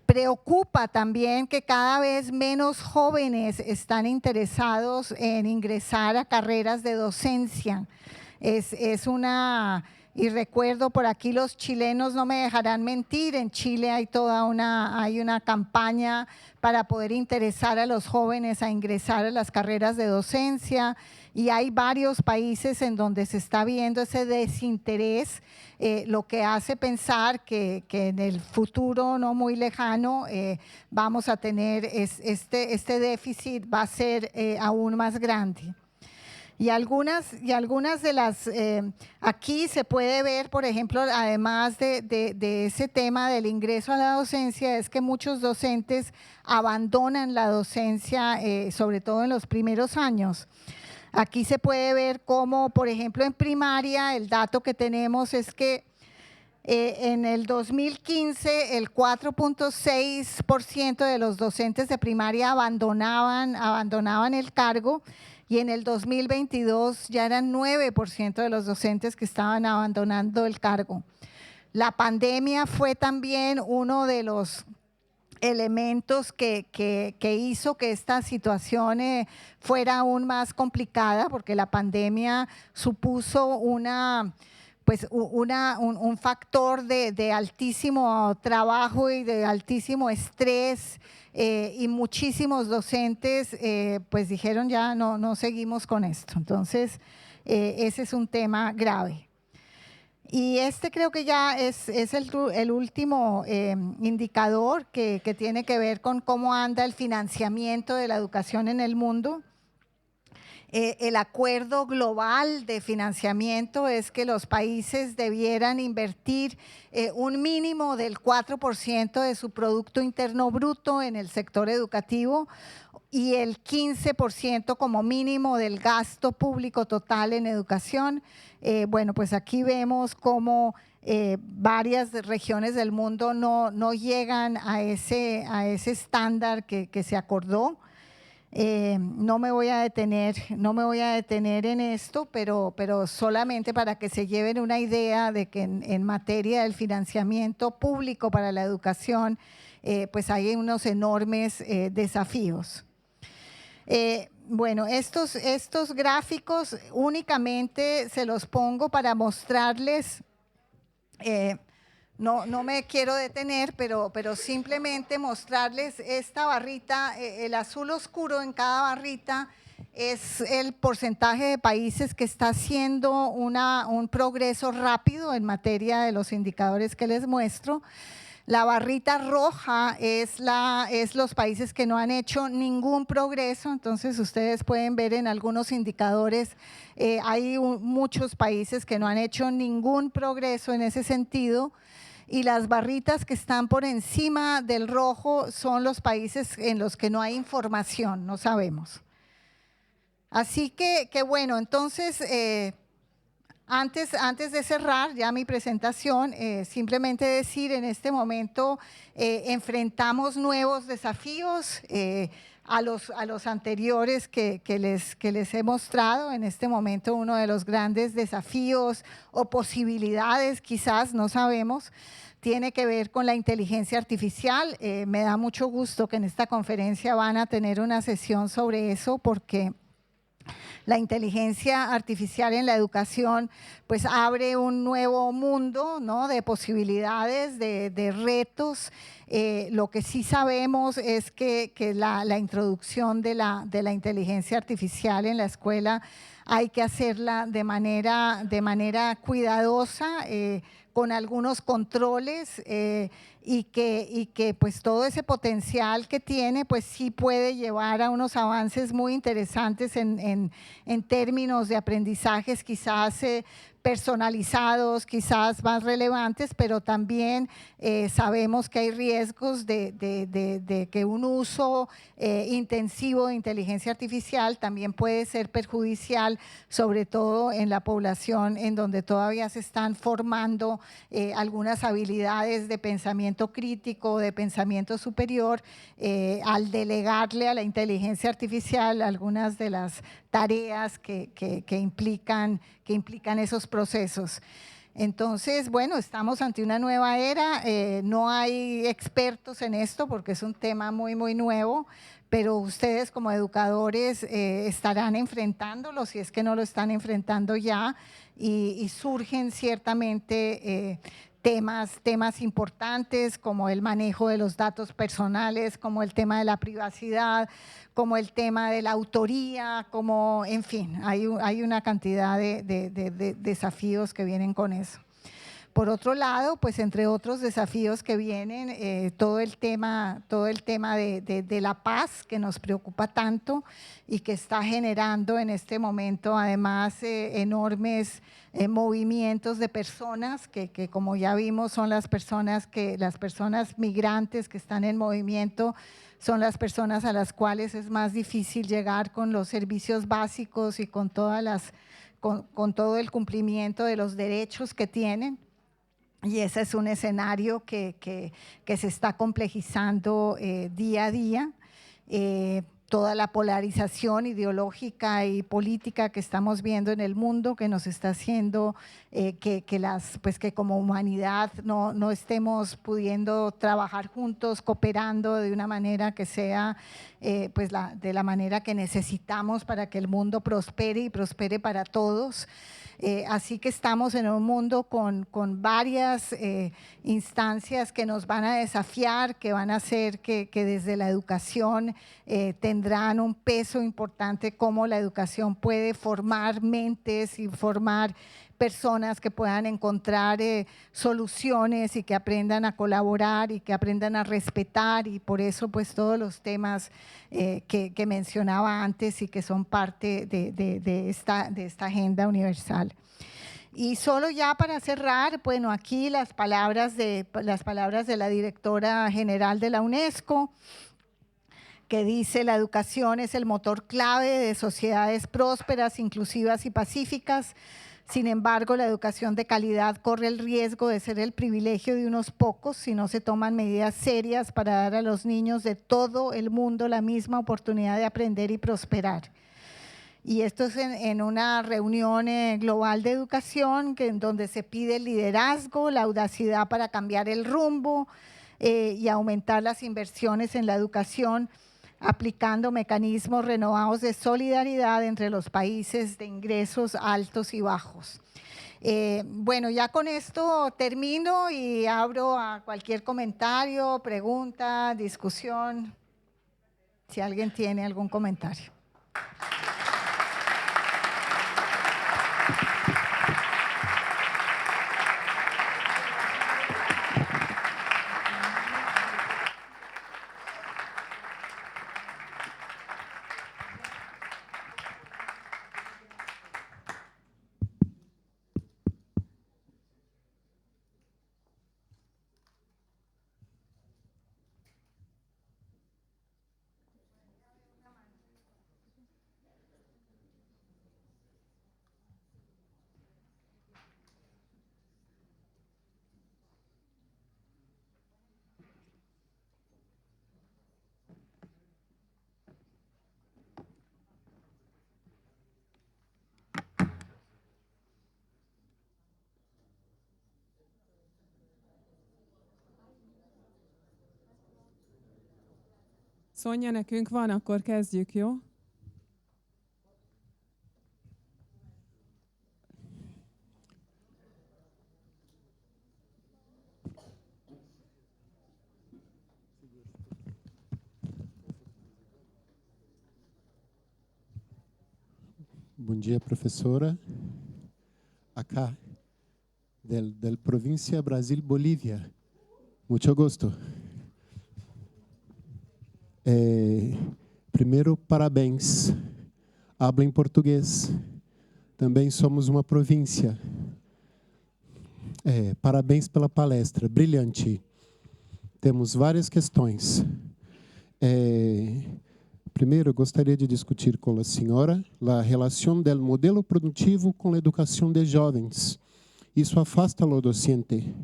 Preocupa también que cada vez menos jóvenes están interesados en ingresar a carreras de docencia. Y recuerdo por aquí, los chilenos no me dejarán mentir, en Chile hay una campaña para poder interesar a los jóvenes a ingresar a las carreras de docencia, y hay varios países en donde se está viendo ese desinterés, lo que hace pensar que en el futuro no muy lejano vamos a tener este déficit, va a ser aún más grande. Y algunas de las, aquí se puede ver, por ejemplo, además de ese tema del ingreso a la docencia, es que muchos docentes abandonan la docencia, sobre todo en los primeros años. Aquí se puede ver cómo, por ejemplo, en primaria, el dato que tenemos es que En el 2015, el 4.6% de los docentes de primaria abandonaban el cargo, y en el 2022 ya eran 9% de los docentes que estaban abandonando el cargo. La pandemia fue también uno de los elementos que hizo que esta situación fuera aún más complicada, porque la pandemia supuso un factor de altísimo trabajo y de altísimo estrés, y muchísimos docentes pues dijeron ya no seguimos con esto. Entonces, ese es un tema grave. Y este creo que ya es el último indicador que tiene que ver con cómo anda el financiamiento de la educación en el mundo. El acuerdo global de financiamiento es que los países debieran invertir un mínimo del 4% de su Producto Interno Bruto en el sector educativo, y el 15% como mínimo del gasto público total en educación. Bueno, pues aquí vemos cómo varias regiones del mundo no llegan a ese estándar que se acordó. No me voy a detener en esto, pero solamente para que se lleven una idea de que en materia del financiamiento público para la educación, pues hay unos enormes desafíos. Bueno, estos gráficos únicamente se los pongo para mostrarles, no me quiero detener, pero simplemente mostrarles esta barrita. El azul oscuro en cada barrita es el porcentaje de países que está haciendo un progreso rápido en materia de los indicadores que les muestro. La barrita roja es los países que no han hecho ningún progreso. Entonces ustedes pueden ver en algunos indicadores, hay muchos países que no han hecho ningún progreso en ese sentido, y las barritas que están por encima del rojo son los países en los que no hay información, no sabemos. Así que bueno, entonces antes de cerrar ya mi presentación, simplemente decir, en este momento enfrentamos nuevos desafíos a los anteriores que les he mostrado. En este momento uno de los grandes desafíos o posibilidades, quizás, no sabemos, tiene que ver con la inteligencia artificial. Me da mucho gusto que en esta conferencia van a tener una sesión sobre eso, porque la inteligencia artificial en la educación pues abre un nuevo mundo, ¿no?, de posibilidades, de retos. Lo que sí sabemos es que la introducción de la inteligencia artificial en la escuela hay que hacerla de manera cuidadosa, con algunos controles, y que pues todo ese potencial que tiene pues sí puede llevar a unos avances muy interesantes en términos de aprendizajes, quizás personalizados, quizás más relevantes, pero también sabemos que hay riesgos de que un uso intensivo de inteligencia artificial también puede ser perjudicial, sobre todo en la población en donde todavía se están formando algunas habilidades de pensamiento crítico, de pensamiento superior, al delegarle a la inteligencia artificial algunas de las tareas que implican esos procesos. Entonces, bueno, estamos ante una nueva era. No hay expertos en esto porque es un tema muy nuevo, pero ustedes como educadores estarán enfrentándolo, si es que no lo están enfrentando ya, y surgen ciertamente temas importantes como el manejo de los datos personales, como el tema de la privacidad, como el tema de la autoría, como, en fin, hay una cantidad de desafíos que vienen con eso. Por otro lado, pues entre otros desafíos que vienen, todo el tema de la paz, que nos preocupa tanto y que está generando en este momento además enormes movimientos de personas que como ya vimos son las personas migrantes que están en movimiento, son las personas a las cuales es más difícil llegar con los servicios básicos y con todo el cumplimiento de los derechos que tienen. Y ese es un escenario que se está complejizando día a día. Toda la polarización ideológica y política que estamos viendo en el mundo, que nos está haciendo que como humanidad no estemos pudiendo trabajar juntos, cooperando de una manera que sea de la manera que necesitamos para que el mundo prospere y prospere para todos. Así que estamos en un mundo con varias instancias que nos van a desafiar, que van a hacer que desde la educación tendrán un peso importante, cómo la educación puede formar mentes y formar personas que puedan encontrar soluciones y que aprendan a colaborar y que aprendan a respetar, y por eso pues todos los temas que mencionaba antes y que son parte de esta agenda universal. Y solo ya para cerrar, bueno, aquí las palabras de la directora general de la UNESCO, que dice: la educación es el motor clave de sociedades prósperas, inclusivas y pacíficas. Sin embargo, la educación de calidad corre el riesgo de ser el privilegio de unos pocos si no se toman medidas serias para dar a los niños de todo el mundo la misma oportunidad de aprender y prosperar. Y esto es en una reunión global de educación en donde se pide el liderazgo, la audacidad para cambiar el rumbo y aumentar las inversiones en la educación, aplicando mecanismos renovados de solidaridad entre los países de ingresos altos y bajos. Bueno, ya con esto termino y abro a cualquier comentario, pregunta, discusión, si alguien tiene algún comentario. Szonya, nekünk van, akkor kezdjük, jó? Bom dia, professora. Acá, del província Brasil-Bolívia. Mucho gusto. Primeiro, parabéns. Habla em português. Também somos uma província. Parabéns pela palestra, brilhante. Temos várias questões. Primeiro, gostaria de discutir com a senhora a relação do modelo produtivo com a educação de jovens. Isso afasta o docente.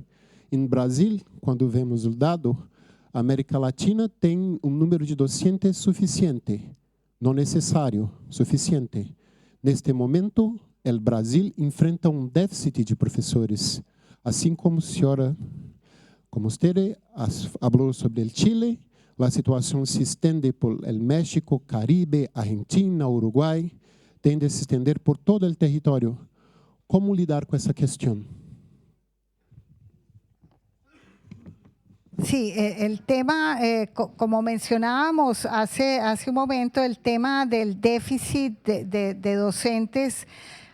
Em Brasil, quando vemos o dado, a América Latina tem um número de docentes suficiente, não necessário, suficiente. Neste momento, o Brasil enfrenta um déficit de professores, assim como a senhora, como você falou sobre o Chile. A situação se estende por el México, Caribe, Argentina, Uruguai, tende a se estender por todo o território. Como lidar com essa questão? Sí, el tema, como mencionábamos hace un momento, el tema del déficit de docentes.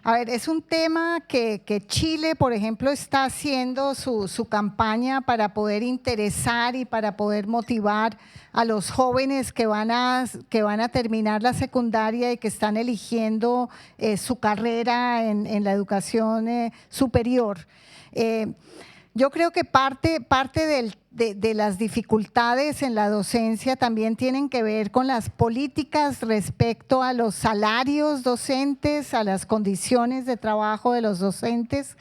A ver, es un tema que Chile, por ejemplo, está haciendo su campaña para poder interesar y para poder motivar a los jóvenes que van a terminar la secundaria y que están eligiendo su carrera en la educación superior. Yo creo que parte de las dificultades en la docencia también tienen que ver con las políticas respecto a los salarios docentes, a las condiciones de trabajo de los docentes,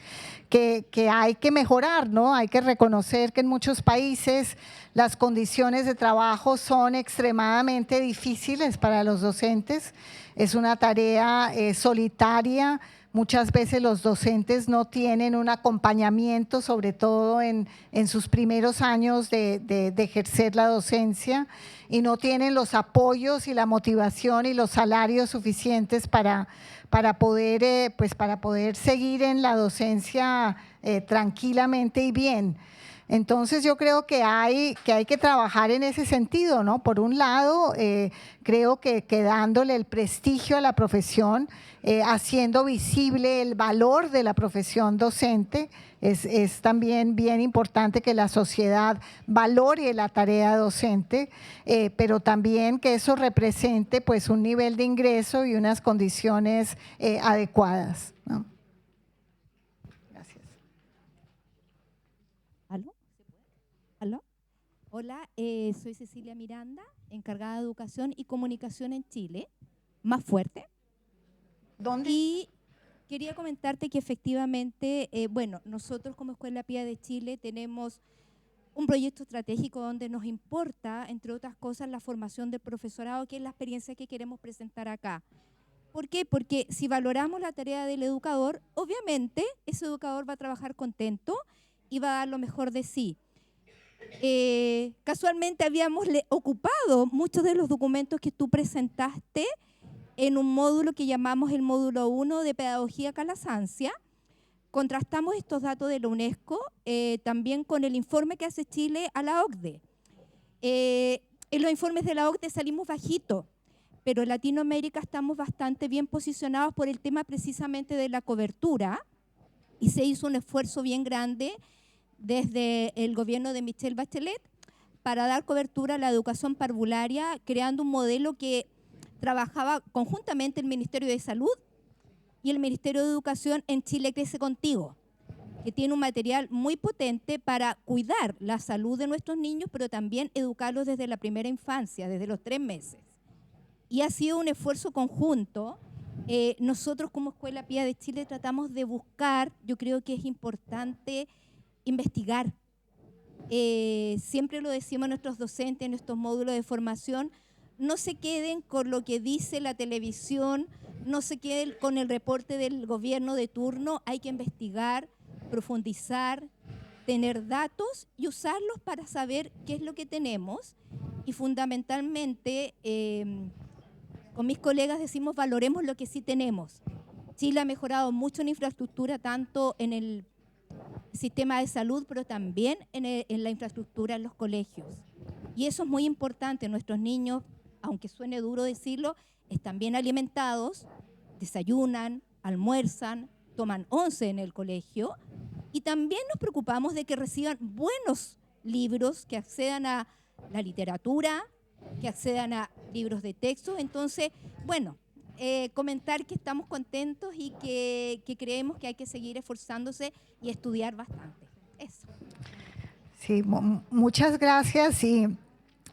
que hay que mejorar, ¿no? Hay que reconocer que en muchos países las condiciones de trabajo son extremadamente difíciles para los docentes. Es una tarea solitaria. Muchas veces los docentes no tienen un acompañamiento, sobre todo en sus primeros años de ejercer la docencia, y no tienen los apoyos y la motivación y los salarios suficientes para poder seguir en la docencia tranquilamente y bien. Entonces yo creo que hay que trabajar en ese sentido, ¿no? Por un lado, creo que dándole el prestigio a la profesión, haciendo visible el valor de la profesión docente, es también bien importante que la sociedad valore la tarea docente, pero también que eso represente pues un nivel de ingreso y unas condiciones adecuadas, ¿no? Gracias. ¿Aló? ¿Aló? Hola, soy Cecilia Miranda, encargada de Educación y Comunicación en Chile, Más Fuerte. ¿Dónde? Y quería comentarte que efectivamente, bueno, nosotros como Escuela Pía de Chile tenemos un proyecto estratégico donde nos importa, entre otras cosas, la formación del profesorado, que es la experiencia que queremos presentar acá. ¿Por qué? Porque si valoramos la tarea del educador, obviamente ese educador va a trabajar contento y va a dar lo mejor de sí. Casualmente habíamos ocupado muchos de los documentos que tú presentaste en un módulo que llamamos el módulo 1 de Pedagogía Calasancia. Contrastamos estos datos de la UNESCO también con el informe que hace Chile a la OCDE. En los informes de la OCDE salimos bajitos, pero en Latinoamérica estamos bastante bien posicionados por el tema precisamente de la cobertura, y se hizo un esfuerzo bien grande desde el gobierno de Michelle Bachelet para dar cobertura a la educación parvularia, creando un modelo que trabajaba conjuntamente el Ministerio de Salud y el Ministerio de Educación en Chile Crece Contigo, que tiene un material muy potente para cuidar la salud de nuestros niños, pero también educarlos desde la primera infancia, desde los 3 meses. Y ha sido un esfuerzo conjunto. Nosotros como Escuela Pía de Chile tratamos de buscar, yo creo que es importante investigar. Siempre lo decimos a nuestros docentes en estos módulos de formación: no se queden con lo que dice la televisión, no se queden con el reporte del gobierno de turno, hay que investigar, profundizar, tener datos y usarlos para saber qué es lo que tenemos. Y fundamentalmente, con mis colegas decimos: valoremos lo que sí tenemos. Chile ha mejorado mucho en infraestructura, tanto en el sistema de salud, pero también en la infraestructura en los colegios. Y eso es muy importante. Nuestros niños, aunque suene duro decirlo, están bien alimentados, desayunan, almuerzan, toman once en el colegio, y también nos preocupamos de que reciban buenos libros, que accedan a la literatura, que accedan a libros de texto. Entonces, bueno, comentar que estamos contentos y que creemos que hay que seguir esforzándose y estudiar bastante. Eso. Sí, muchas gracias, y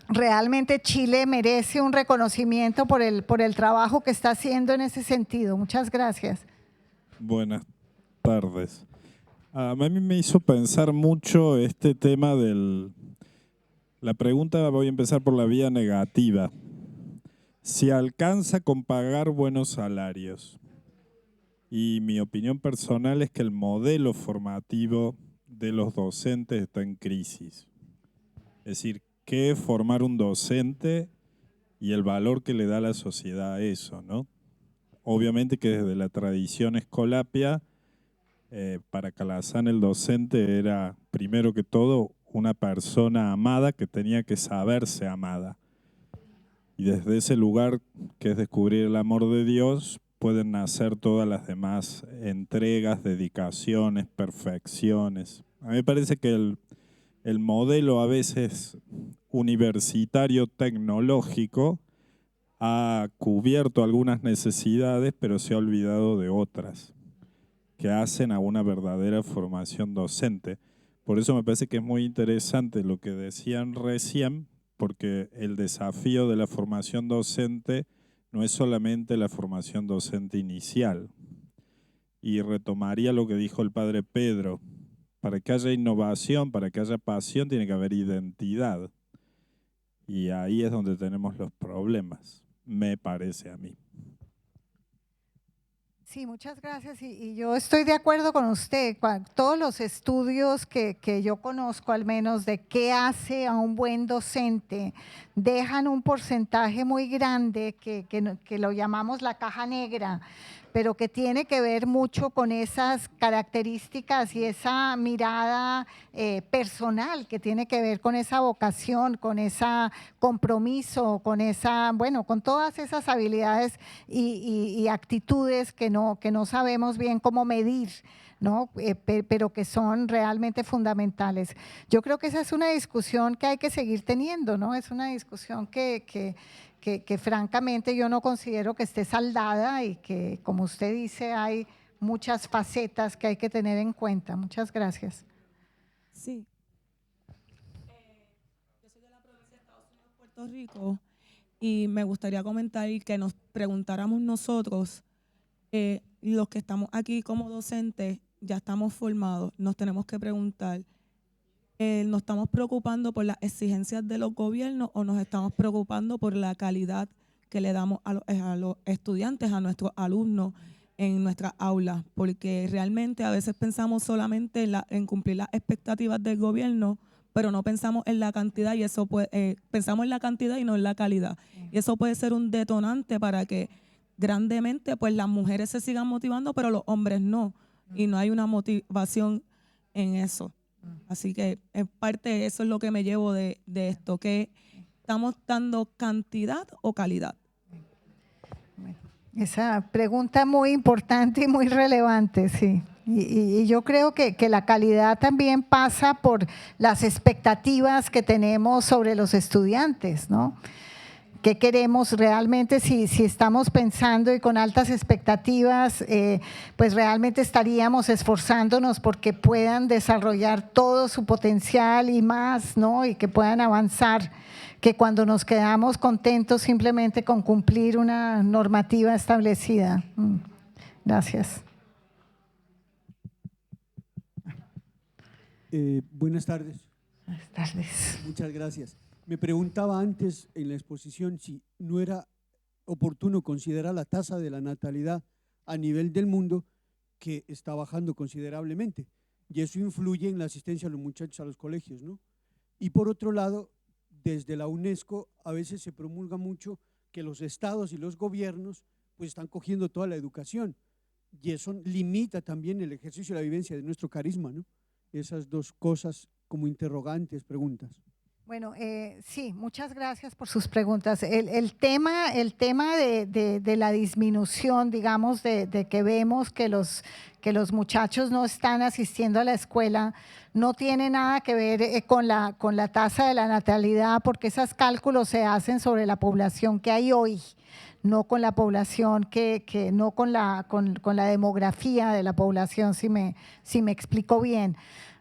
realmente Chile merece un reconocimiento por el trabajo que está haciendo en ese sentido. Muchas gracias. Buenas tardes. A mí me hizo pensar mucho este tema la pregunta, voy a empezar por la vía negativa. Si alcanza con pagar buenos salarios. Y mi opinión personal es que el modelo formativo de los docentes está en crisis. Es decir, ¿qué es formar un docente y el valor que le da la sociedad a eso, ¿no? Obviamente que desde la tradición escolapia, para Calazán el docente era, primero que todo, una persona amada que tenía que saberse amada. Y desde ese lugar, que es descubrir el amor de Dios, pueden nacer todas las demás entregas, dedicaciones, perfecciones. A mí me parece que el modelo a veces universitario tecnológico ha cubierto algunas necesidades, pero se ha olvidado de otras que hacen a una verdadera formación docente. Por eso me parece que es muy interesante lo que decían recién, porque el desafío de la formación docente no es solamente la formación docente inicial. Y retomaría lo que dijo el padre Pedro. Para que haya innovación, para que haya pasión, tiene que haber identidad. Y ahí es donde tenemos los problemas, me parece a mí. Sí, muchas gracias. Y yo estoy de acuerdo con usted. Todos los estudios que yo conozco, al menos, de qué hace a un buen docente, dejan un porcentaje muy grande que lo llamamos la caja negra, pero que tiene que ver mucho con esas características y esa mirada personal, que tiene que ver con esa vocación, con ese compromiso, con esa, bueno, con todas esas habilidades y actitudes que no sabemos bien cómo medir, ¿no? Pero que son realmente fundamentales. Yo creo que esa es una discusión que hay que seguir teniendo, ¿no? Es una discusión que francamente yo no considero que esté saldada y que, como usted dice, hay muchas facetas que hay que tener en cuenta. Muchas gracias. Sí. Yo soy de la provincia de Estados Unidos, Puerto Rico, y me gustaría comentar y que nos preguntáramos nosotros, los que estamos aquí como docentes, ya estamos formados, nos tenemos que preguntar, ¿nos estamos preocupando por las exigencias de los gobiernos o nos estamos preocupando por la calidad que le damos a los estudiantes, a nuestros alumnos en nuestras aulas? Porque realmente a veces pensamos solamente en cumplir las expectativas del gobierno, pero no pensamos en la cantidad y eso pensamos en la cantidad y no en la calidad. Y eso puede ser un detonante para que grandemente pues las mujeres se sigan motivando, pero los hombres no. Y no hay una motivación en eso. Así que en parte eso es lo que me llevo de esto, que estamos dando cantidad o calidad. Esa pregunta muy importante y muy relevante, sí. Y yo creo que la calidad también pasa por las expectativas que tenemos sobre los estudiantes, ¿no? ¿Qué queremos realmente? Si estamos pensando y con altas expectativas, pues realmente estaríamos esforzándonos porque puedan desarrollar todo su potencial y más, ¿no? Y que puedan avanzar, que cuando nos quedamos contentos simplemente con cumplir una normativa establecida. Gracias. Buenas tardes. Buenas tardes. Muchas gracias. Me preguntaba antes en la exposición si no era oportuno considerar la tasa de la natalidad a nivel del mundo, que está bajando considerablemente, y eso influye en la asistencia de los muchachos a los colegios, ¿no? Y por otro lado, desde la UNESCO a veces se promulga mucho que los estados y los gobiernos pues están cogiendo toda la educación, y eso limita también el ejercicio y la vivencia de nuestro carisma, ¿no? Esas dos cosas como interrogantes, preguntas. Bueno, sí, muchas gracias por sus preguntas. El tema de la disminución, digamos, de que vemos que los muchachos no están asistiendo a la escuela, no tiene nada que ver con la tasa de la natalidad, porque esos cálculos se hacen sobre la población que hay hoy, no con la población no con la demografía de la población, si me explico bien.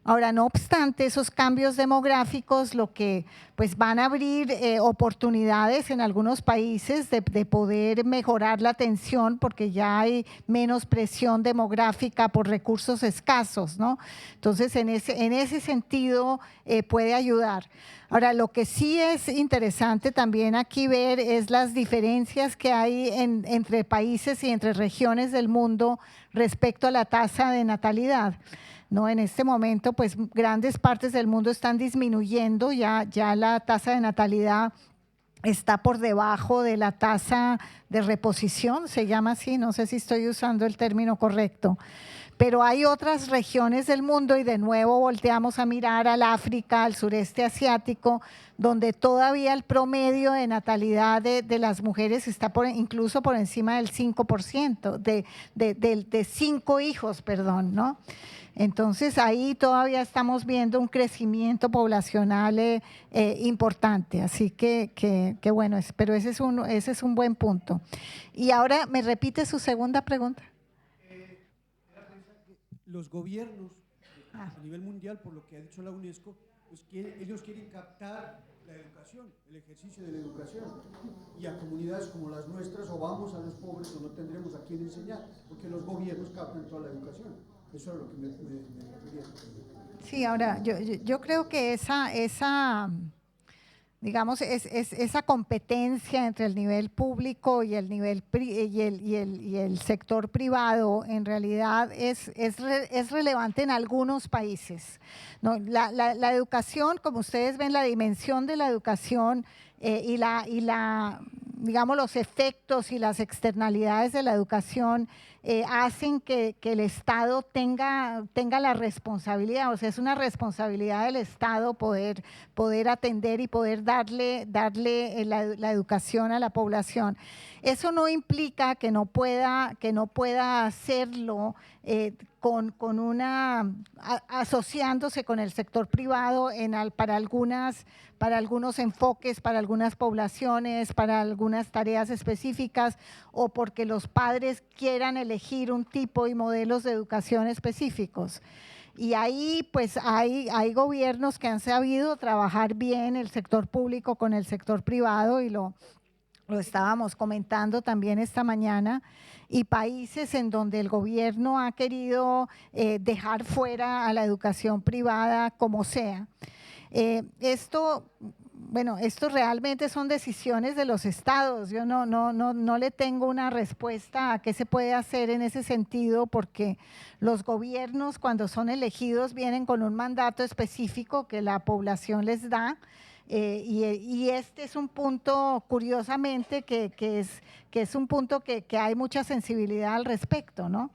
Ahora, no obstante, esos cambios demográficos lo que pues van a abrir oportunidades en algunos países de poder mejorar la atención, porque ya hay menos presión demográfica por recursos escasos, ¿no? Entonces, en ese sentido puede ayudar. Ahora, lo que sí es interesante también aquí ver es las diferencias que hay entre países y entre regiones del mundo respecto a la tasa de natalidad. No, en este momento, pues grandes partes del mundo están disminuyendo, ya la tasa de natalidad está por debajo de la tasa de reposición, se llama así, no sé si estoy usando el término correcto. Pero hay otras regiones del mundo y de nuevo volteamos a mirar al África, al sureste asiático, donde todavía el promedio de natalidad de las mujeres está incluso por encima del 5%, de 5 hijos, perdón, ¿no? Entonces ahí todavía estamos viendo un crecimiento poblacional importante, así que bueno, pero ese es un buen punto. Y ahora, ¿me repite su segunda pregunta? Los gobiernos A nivel mundial, por lo que ha dicho la UNESCO, pues ellos quieren captar la educación, el ejercicio de la educación. Y a comunidades como las nuestras, o vamos a los pobres o no tendremos a quién enseñar, porque los gobiernos captan toda la educación. Eso es lo que me refería. Sí, ahora, yo creo que digamos, esa competencia entre el nivel público y el nivel y el sector privado en realidad es relevante en algunos países, ¿no? La educación, como ustedes ven, la dimensión de la educación digamos, los efectos y las externalidades de la educación hacen que el Estado tenga la responsabilidad, o sea, es una responsabilidad del Estado poder atender y poder darle la educación a la población. Eso no implica que no pueda hacerlo asociándose con el sector privado para algunos enfoques, para algunas poblaciones, para algunas tareas específicas, o porque los padres quieran elegir un tipo y modelos de educación específicos. Y ahí pues hay gobiernos que han sabido trabajar bien el sector público con el sector privado, y lo estábamos comentando también esta mañana, y países en donde el gobierno ha querido dejar fuera a la educación privada como sea. Esto realmente son decisiones de los estados. Yo no le tengo una respuesta a qué se puede hacer en ese sentido, porque los gobiernos, cuando son elegidos, vienen con un mandato específico que la población les da. Y este es un punto, curiosamente, que es un punto que hay mucha sensibilidad al respecto, ¿no?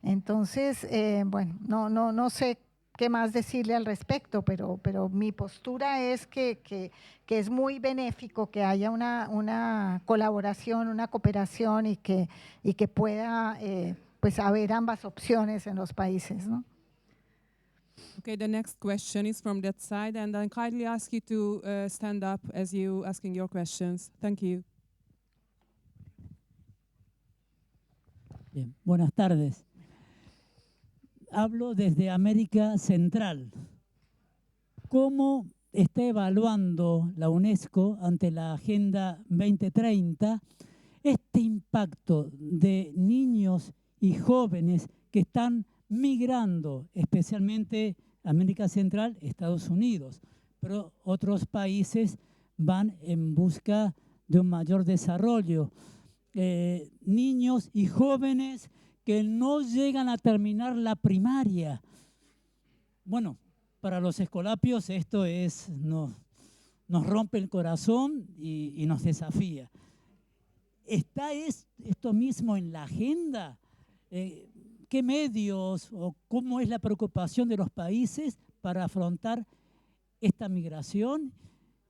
Entonces, bueno, no sé qué más decirle al respecto, pero mi postura es que es muy benéfico que haya una colaboración, una cooperación, y que pueda pues haber ambas opciones en los países, ¿no? Okay, the next question is from that side, and I kindly ask you to stand up as you asking your questions. Thank you. Bien, buenas tardes. Hablo desde América Central. ¿Cómo está evaluando la UNESCO ante la Agenda 2030 este impacto de niños y jóvenes que están migrando, especialmente América Central, Estados Unidos, pero otros países van en busca de un mayor desarrollo? Niños y jóvenes que no llegan a terminar la primaria. Bueno, para los escolapios esto nos rompe el corazón y nos desafía. ¿Está esto mismo en la agenda? ¿Qué medios o cómo es la preocupación de los países para afrontar esta migración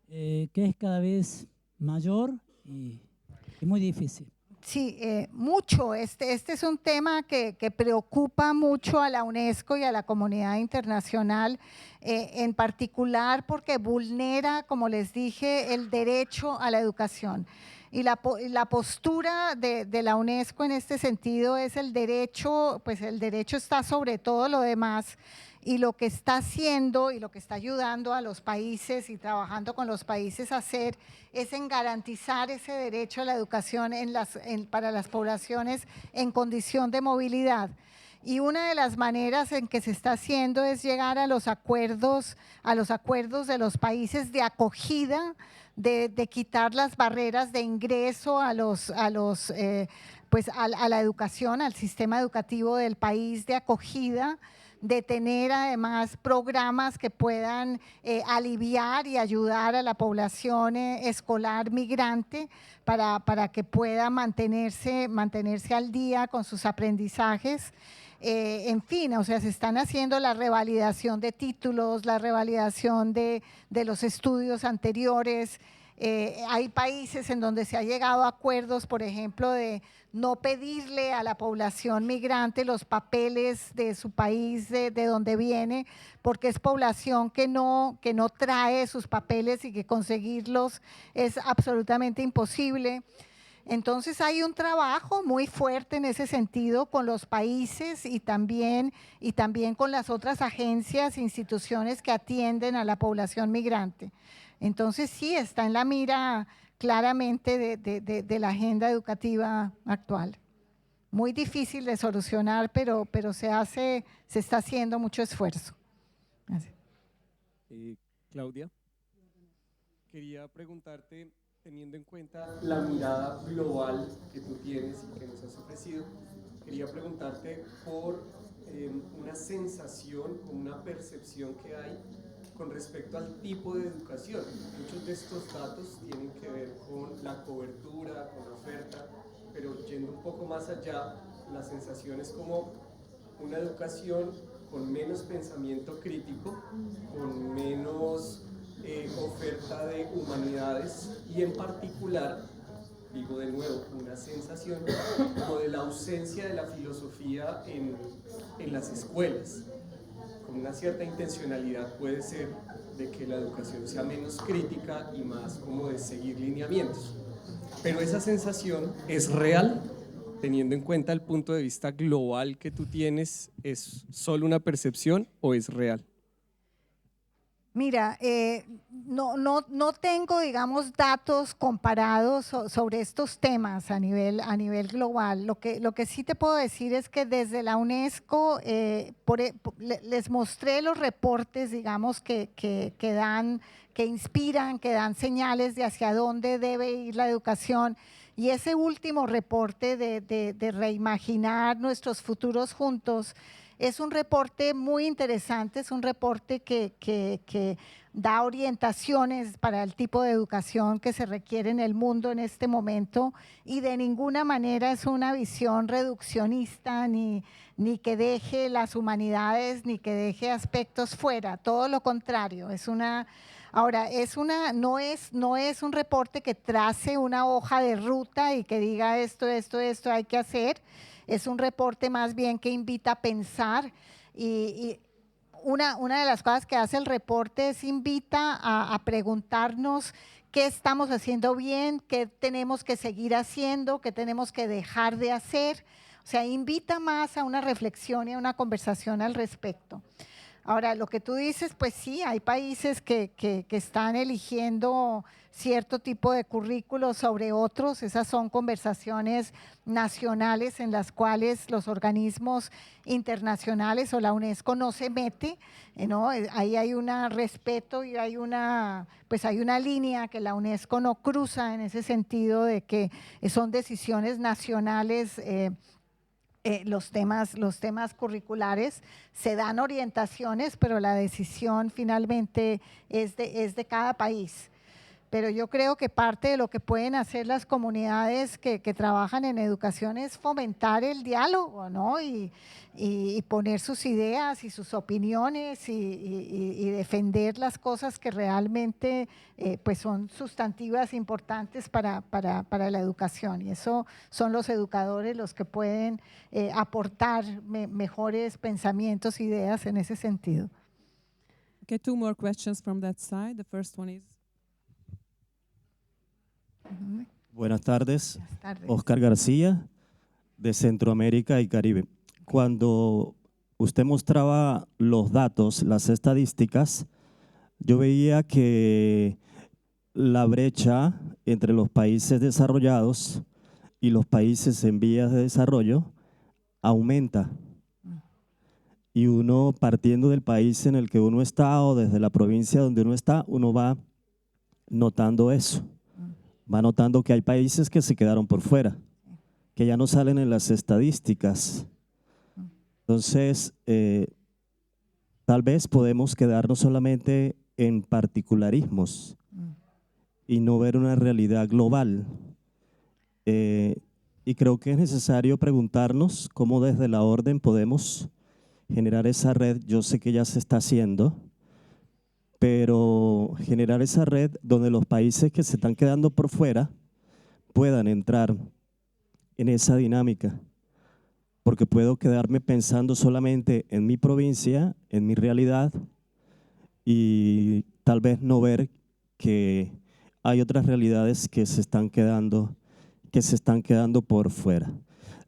que es cada vez mayor y muy difícil? Sí, mucho. Este es un tema que preocupa mucho a la UNESCO y a la comunidad internacional, en particular porque vulnera, como les dije, el derecho a la educación. Y la postura de la UNESCO en este sentido es el derecho, pues el derecho está sobre todo lo demás, y lo que está haciendo y lo que está ayudando a los países y trabajando con los países a hacer es en garantizar ese derecho a la educación para las poblaciones en condición de movilidad. Y una de las maneras en que se está haciendo es llegar a los acuerdos de los países de acogida, de quitar las barreras de ingreso a la educación, al sistema educativo del país de acogida, de tener además programas que puedan aliviar y ayudar a la población escolar migrante para que pueda mantenerse al día con sus aprendizajes. En fin, o sea, se están haciendo la revalidación de títulos, la revalidación de los estudios anteriores. Hay países en donde se ha llegado a acuerdos, por ejemplo, de no pedirle a la población migrante los papeles de su país de donde viene, porque es población que no trae sus papeles y que conseguirlos es absolutamente imposible. Entonces hay un trabajo muy fuerte en ese sentido con los países y también con las otras agencias e instituciones que atienden a la población migrante. Entonces sí, está en la mira claramente de la agenda educativa actual. Muy difícil de solucionar, pero se está haciendo mucho esfuerzo. Gracias. Claudia, quería preguntarte, teniendo en cuenta la mirada global que tú tienes y que nos has ofrecido, quería preguntarte por una sensación o una percepción que hay con respecto al tipo de educación. Muchos de estos datos tienen que ver con la cobertura, con la oferta, pero yendo un poco más allá, la sensación es como una educación con menos pensamiento crítico, con menos oferta de humanidades y en particular, digo de nuevo, una sensación como de la ausencia de la filosofía en las escuelas. Con una cierta intencionalidad puede ser de que la educación sea menos crítica y más como de seguir lineamientos. Pero esa sensación es real, teniendo en cuenta el punto de vista global que tú tienes, ¿es solo una percepción o es real? Mira, no tengo, digamos, datos comparados sobre estos temas a nivel global. Lo que sí te puedo decir es que desde la UNESCO les mostré los reportes, digamos, que inspiran, que dan señales de hacia dónde debe ir la educación. Y ese último reporte de reimaginar nuestros futuros juntos es un reporte muy interesante, es un reporte que da orientaciones para el tipo de educación que se requiere en el mundo en este momento y de ninguna manera es una visión reduccionista ni que deje las humanidades ni que deje aspectos fuera, todo lo contrario, ahora, no es un reporte que trace una hoja de ruta y que diga esto hay que hacer. Es un reporte más bien que invita a pensar y una de las cosas que hace el reporte es invita a preguntarnos qué estamos haciendo bien, qué tenemos que seguir haciendo, qué tenemos que dejar de hacer. O sea, invita más a una reflexión y a una conversación al respecto. Ahora, lo que tú dices, pues sí, hay países que están eligiendo cierto tipo de currículos sobre otros. Esas son conversaciones nacionales en las cuales los organismos internacionales o la UNESCO no se mete, ¿no? Ahí hay un respeto y hay una línea que la UNESCO no cruza en ese sentido de que son decisiones nacionales. Los temas curriculares, se dan orientaciones, pero la decisión finalmente es de cada país. Pero yo creo que parte de lo que pueden hacer las comunidades que trabajan en educación es fomentar el diálogo, ¿no? Y poner sus ideas y sus opiniones y defender las cosas que realmente pues son sustantivas importantes para la educación. Y eso son los educadores los que pueden aportar mejores pensamientos, ideas en ese sentido. Okay, 2 more questions from that side. The first one is. Buenas tardes. Buenas tardes. Oscar García, de Centroamérica y Caribe. Cuando usted mostraba los datos, las estadísticas, yo veía que la brecha entre los países desarrollados y los países en vías de desarrollo aumenta. Y uno, partiendo del país en el que uno está o desde la provincia donde uno está, uno va notando eso. Va notando que hay países que se quedaron por fuera, que ya no salen en las estadísticas. Entonces, tal vez podemos quedarnos solamente en particularismos y no ver una realidad global. Y creo que es necesario preguntarnos cómo desde la orden podemos generar esa red. Yo sé que ya se está haciendo, pero generar esa red donde los países que se están quedando por fuera puedan entrar en esa dinámica, porque puedo quedarme pensando solamente en mi provincia, en mi realidad, y tal vez no ver que hay otras realidades que se están quedando que se están quedando por fuera.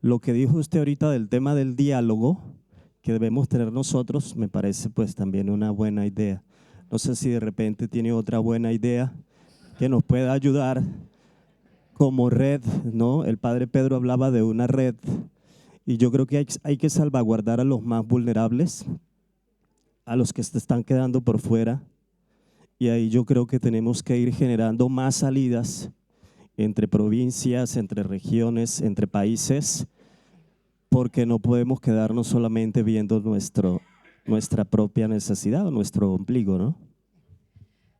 Lo que dijo usted ahorita del tema del diálogo que debemos tener nosotros, me parece pues también una buena idea. No sé si de repente tiene otra buena idea que nos pueda ayudar como red, ¿no? El padre Pedro hablaba de una red y yo creo que hay que salvaguardar a los más vulnerables, a los que se están quedando por fuera, y ahí yo creo que tenemos que ir generando más salidas entre provincias, entre regiones, entre países, porque no podemos quedarnos solamente viendo nuestra propia necesidad o nuestro ombligo, ¿no?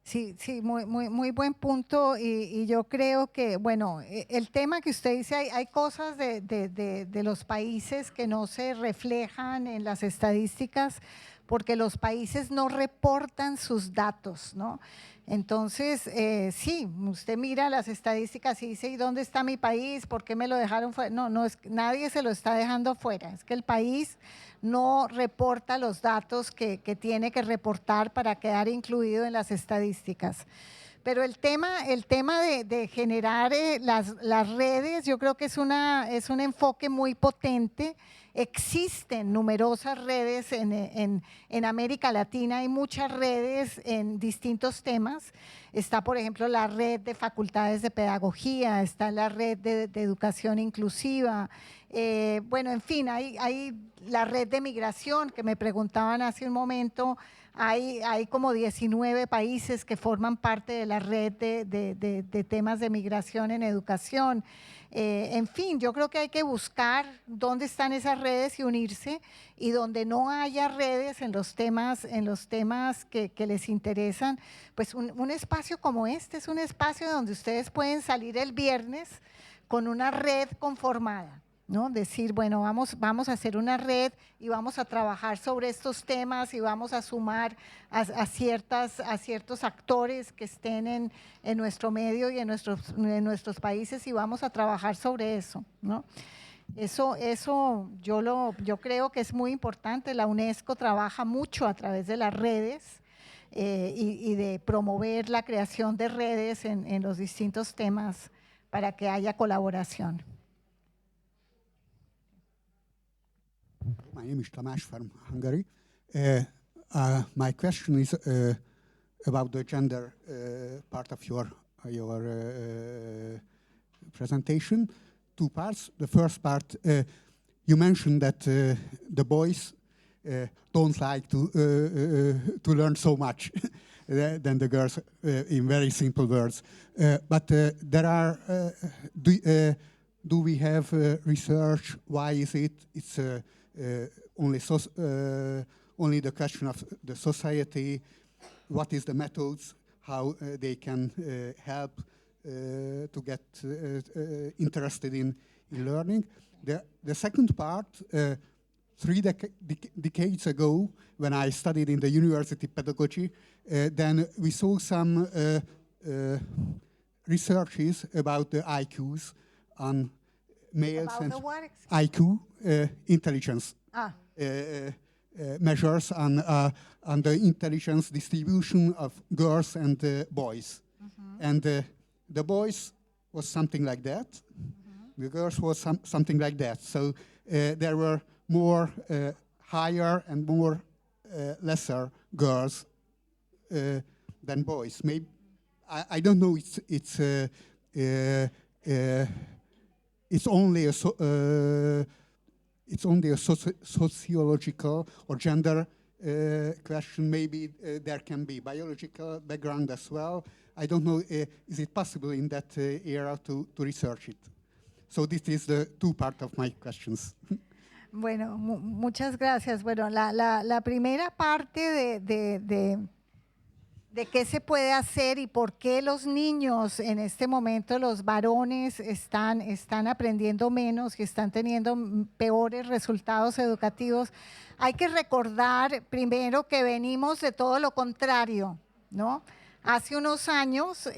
Sí, sí, muy buen punto y yo creo que, bueno, el tema que usted dice, hay cosas de los países que no se reflejan en las estadísticas porque los países no reportan sus datos, ¿no? Entonces, sí, usted mira las estadísticas y dice, ¿y dónde está mi país? ¿Por qué me lo dejaron fuera? No, nadie se lo está dejando fuera, es que el país no reporta los datos que tiene que reportar para quedar incluido en las estadísticas. Pero el tema de generar las redes, yo creo que es un enfoque muy potente. Existen numerosas redes en América Latina, hay muchas redes en distintos temas. Está, por ejemplo, la red de facultades de pedagogía, está la red de educación inclusiva. Bueno, en fin, hay la red de migración que me preguntaban hace un momento. Hay como 19 países que forman parte de la red de temas de migración en educación. En fin, yo creo que hay que buscar dónde están esas redes y unirse, y donde no haya redes en los temas que les interesan, pues un espacio como este es un espacio donde ustedes pueden salir el viernes con una red conformada, ¿no? Decir, bueno, vamos a hacer una red y vamos a trabajar sobre estos temas y vamos a sumar a ciertos actores que estén en nuestro medio y en nuestros países, y vamos a trabajar sobre eso, ¿no? Eso yo creo que es muy importante. La UNESCO trabaja mucho a través de las redes y de promover la creación de redes en los distintos temas para que haya colaboración. My name is Tamás from Hungary. My question is about the gender part of your presentation. Two parts. The first part, you mentioned that the boys don't like to learn so much than the girls, in very simple words. But there are. Do we have research? Why is it? It's only the question of the society. What is the methods? How they can help to get interested in learning. The second part, 3 decades ago, when I studied in the university pedagogy, then we saw some researches about the IQs on males and IQ, intelligence measures on the intelligence distribution of girls and boys. And the boys was something like that. The girls was something like that. So there were more higher and more lesser girls than boys. Maybe I don't know. It's only a sociological or gender question. Maybe there can be biological background as well. I don't know. Is it possible in that era to research it? So this is the two part of my questions. Bueno, muchas gracias. Bueno, la primera parte de qué se puede hacer y por qué los niños en este momento, los varones, están aprendiendo menos y están teniendo peores resultados educativos. Hay que recordar primero que venimos de todo lo contrario, ¿no? Hace unos años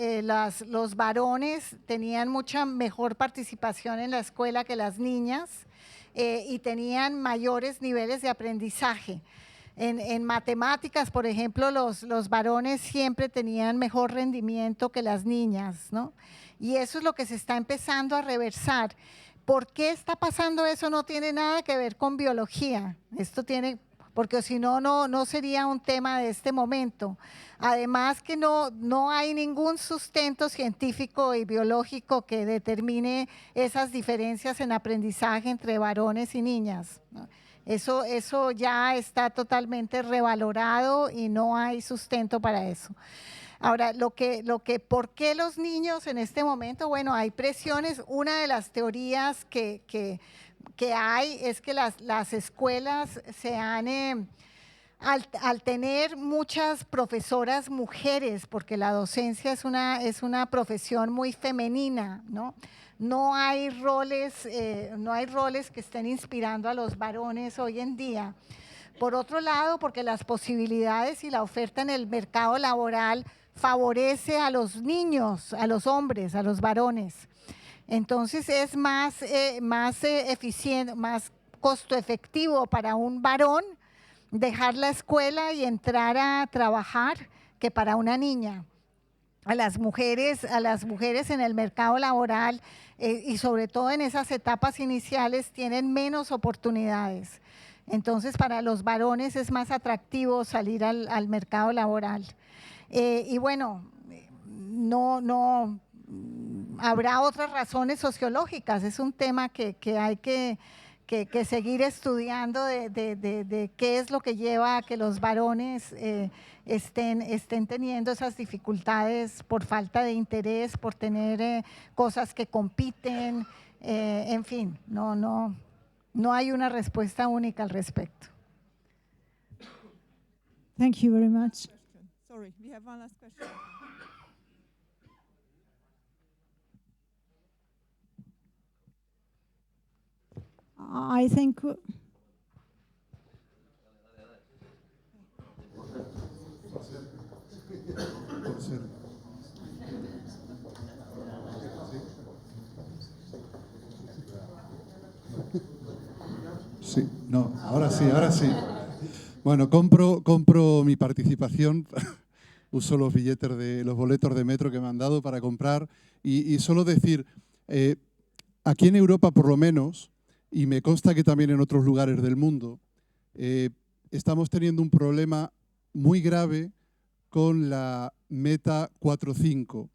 los varones tenían mucha mejor participación en la escuela que las niñas y tenían mayores niveles de aprendizaje. En matemáticas, por ejemplo, los varones siempre tenían mejor rendimiento que las niñas, ¿no? Y eso es lo que se está empezando a reversar. ¿Por qué está pasando eso? No tiene nada que ver con biología. Esto tiene, porque si no, no sería un tema de este momento. Además que no hay ningún sustento científico y biológico que determine esas diferencias en aprendizaje entre varones y niñas, ¿no? Eso ya está totalmente revalorado y no hay sustento para eso. Ahora, ¿por qué los niños en este momento? Bueno, hay presiones. Una de las teorías que hay es que las escuelas se han, al tener muchas profesoras mujeres, porque la docencia es una profesión muy femenina, ¿no? No hay roles que estén inspirando a los varones hoy en día. Por otro lado, porque las posibilidades y la oferta en el mercado laboral favorece a los niños, a los hombres, a los varones. Entonces es más eficiente, más costo efectivo para un varón dejar la escuela y entrar a trabajar que para una niña. A las mujeres en el mercado laboral y sobre todo en esas etapas iniciales tienen menos oportunidades. Entonces para los varones es más atractivo salir al mercado laboral. Y bueno, no habrá otras razones sociológicas, es un tema que hay que seguir estudiando de qué es lo que lleva a que los varones estén teniendo esas dificultades por falta de interés, por tener cosas que compiten, en fin, no hay una respuesta única al respecto. Thank you very much. Sorry, we have one last question. I think Sí, no, ahora sí, ahora sí. Bueno, compro mi participación, uso los boletos de metro que me han dado para comprar y solo decir, aquí en Europa por lo menos, y me consta que también en otros lugares del mundo, estamos teniendo un problema muy grave con la meta 4.5,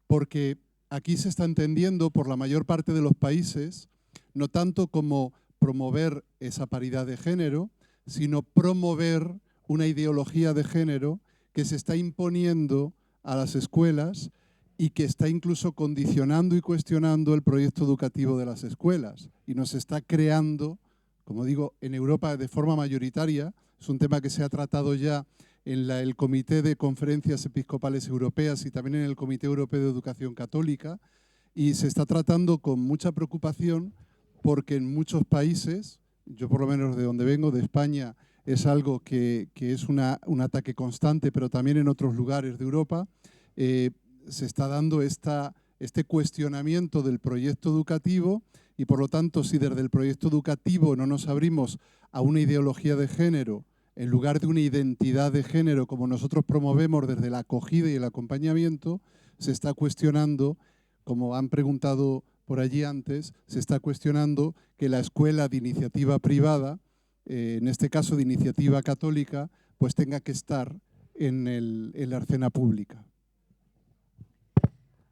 porque aquí se está entendiendo por la mayor parte de los países, no tanto como promover esa paridad de género, sino promover una ideología de género que se está imponiendo a las escuelas y que está incluso condicionando y cuestionando el proyecto educativo de las escuelas. Y nos está creando, como digo, en Europa de forma mayoritaria, es un tema que se ha tratado ya en el Comité de Conferencias Episcopales Europeas y también en el Comité Europeo de Educación Católica, y se está tratando con mucha preocupación porque en muchos países, yo por lo menos de donde vengo, de España, es algo que es un ataque constante, pero también en otros lugares de Europa, se está dando este cuestionamiento del proyecto educativo y por lo tanto si desde el proyecto educativo no nos abrimos a una ideología de género en lugar de una identidad de género como nosotros promovemos desde la acogida y el acompañamiento, se está cuestionando, como han preguntado por allí antes, se está cuestionando que la escuela de iniciativa privada, en este caso de iniciativa católica, pues tenga que estar en la escena pública.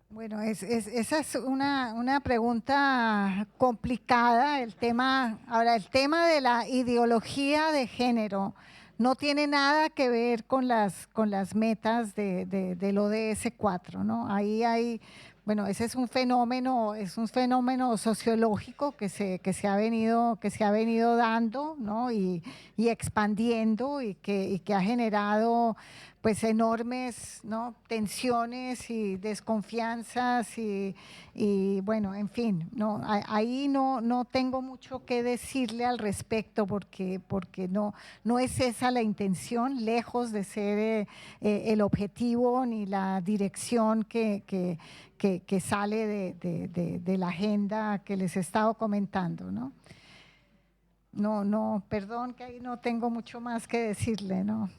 Bueno, esa es una pregunta complicada. El tema de la ideología de género no tiene nada que ver con las metas del ODS 4, ¿no? Ahí hay, bueno, ese es un fenómeno sociológico que se ha venido dando, ¿no? y expandiendo y que ha generado pues enormes, ¿no? tensiones y desconfianzas y bueno, en fin, ahí no tengo mucho que decirle al respecto porque no es esa la intención, lejos de ser el objetivo ni la dirección que sale de la agenda que les he estado comentando, ¿no? No, perdón que ahí no tengo mucho más que decirle, ¿no?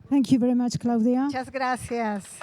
Thank you very much, Claudia. Muchas gracias.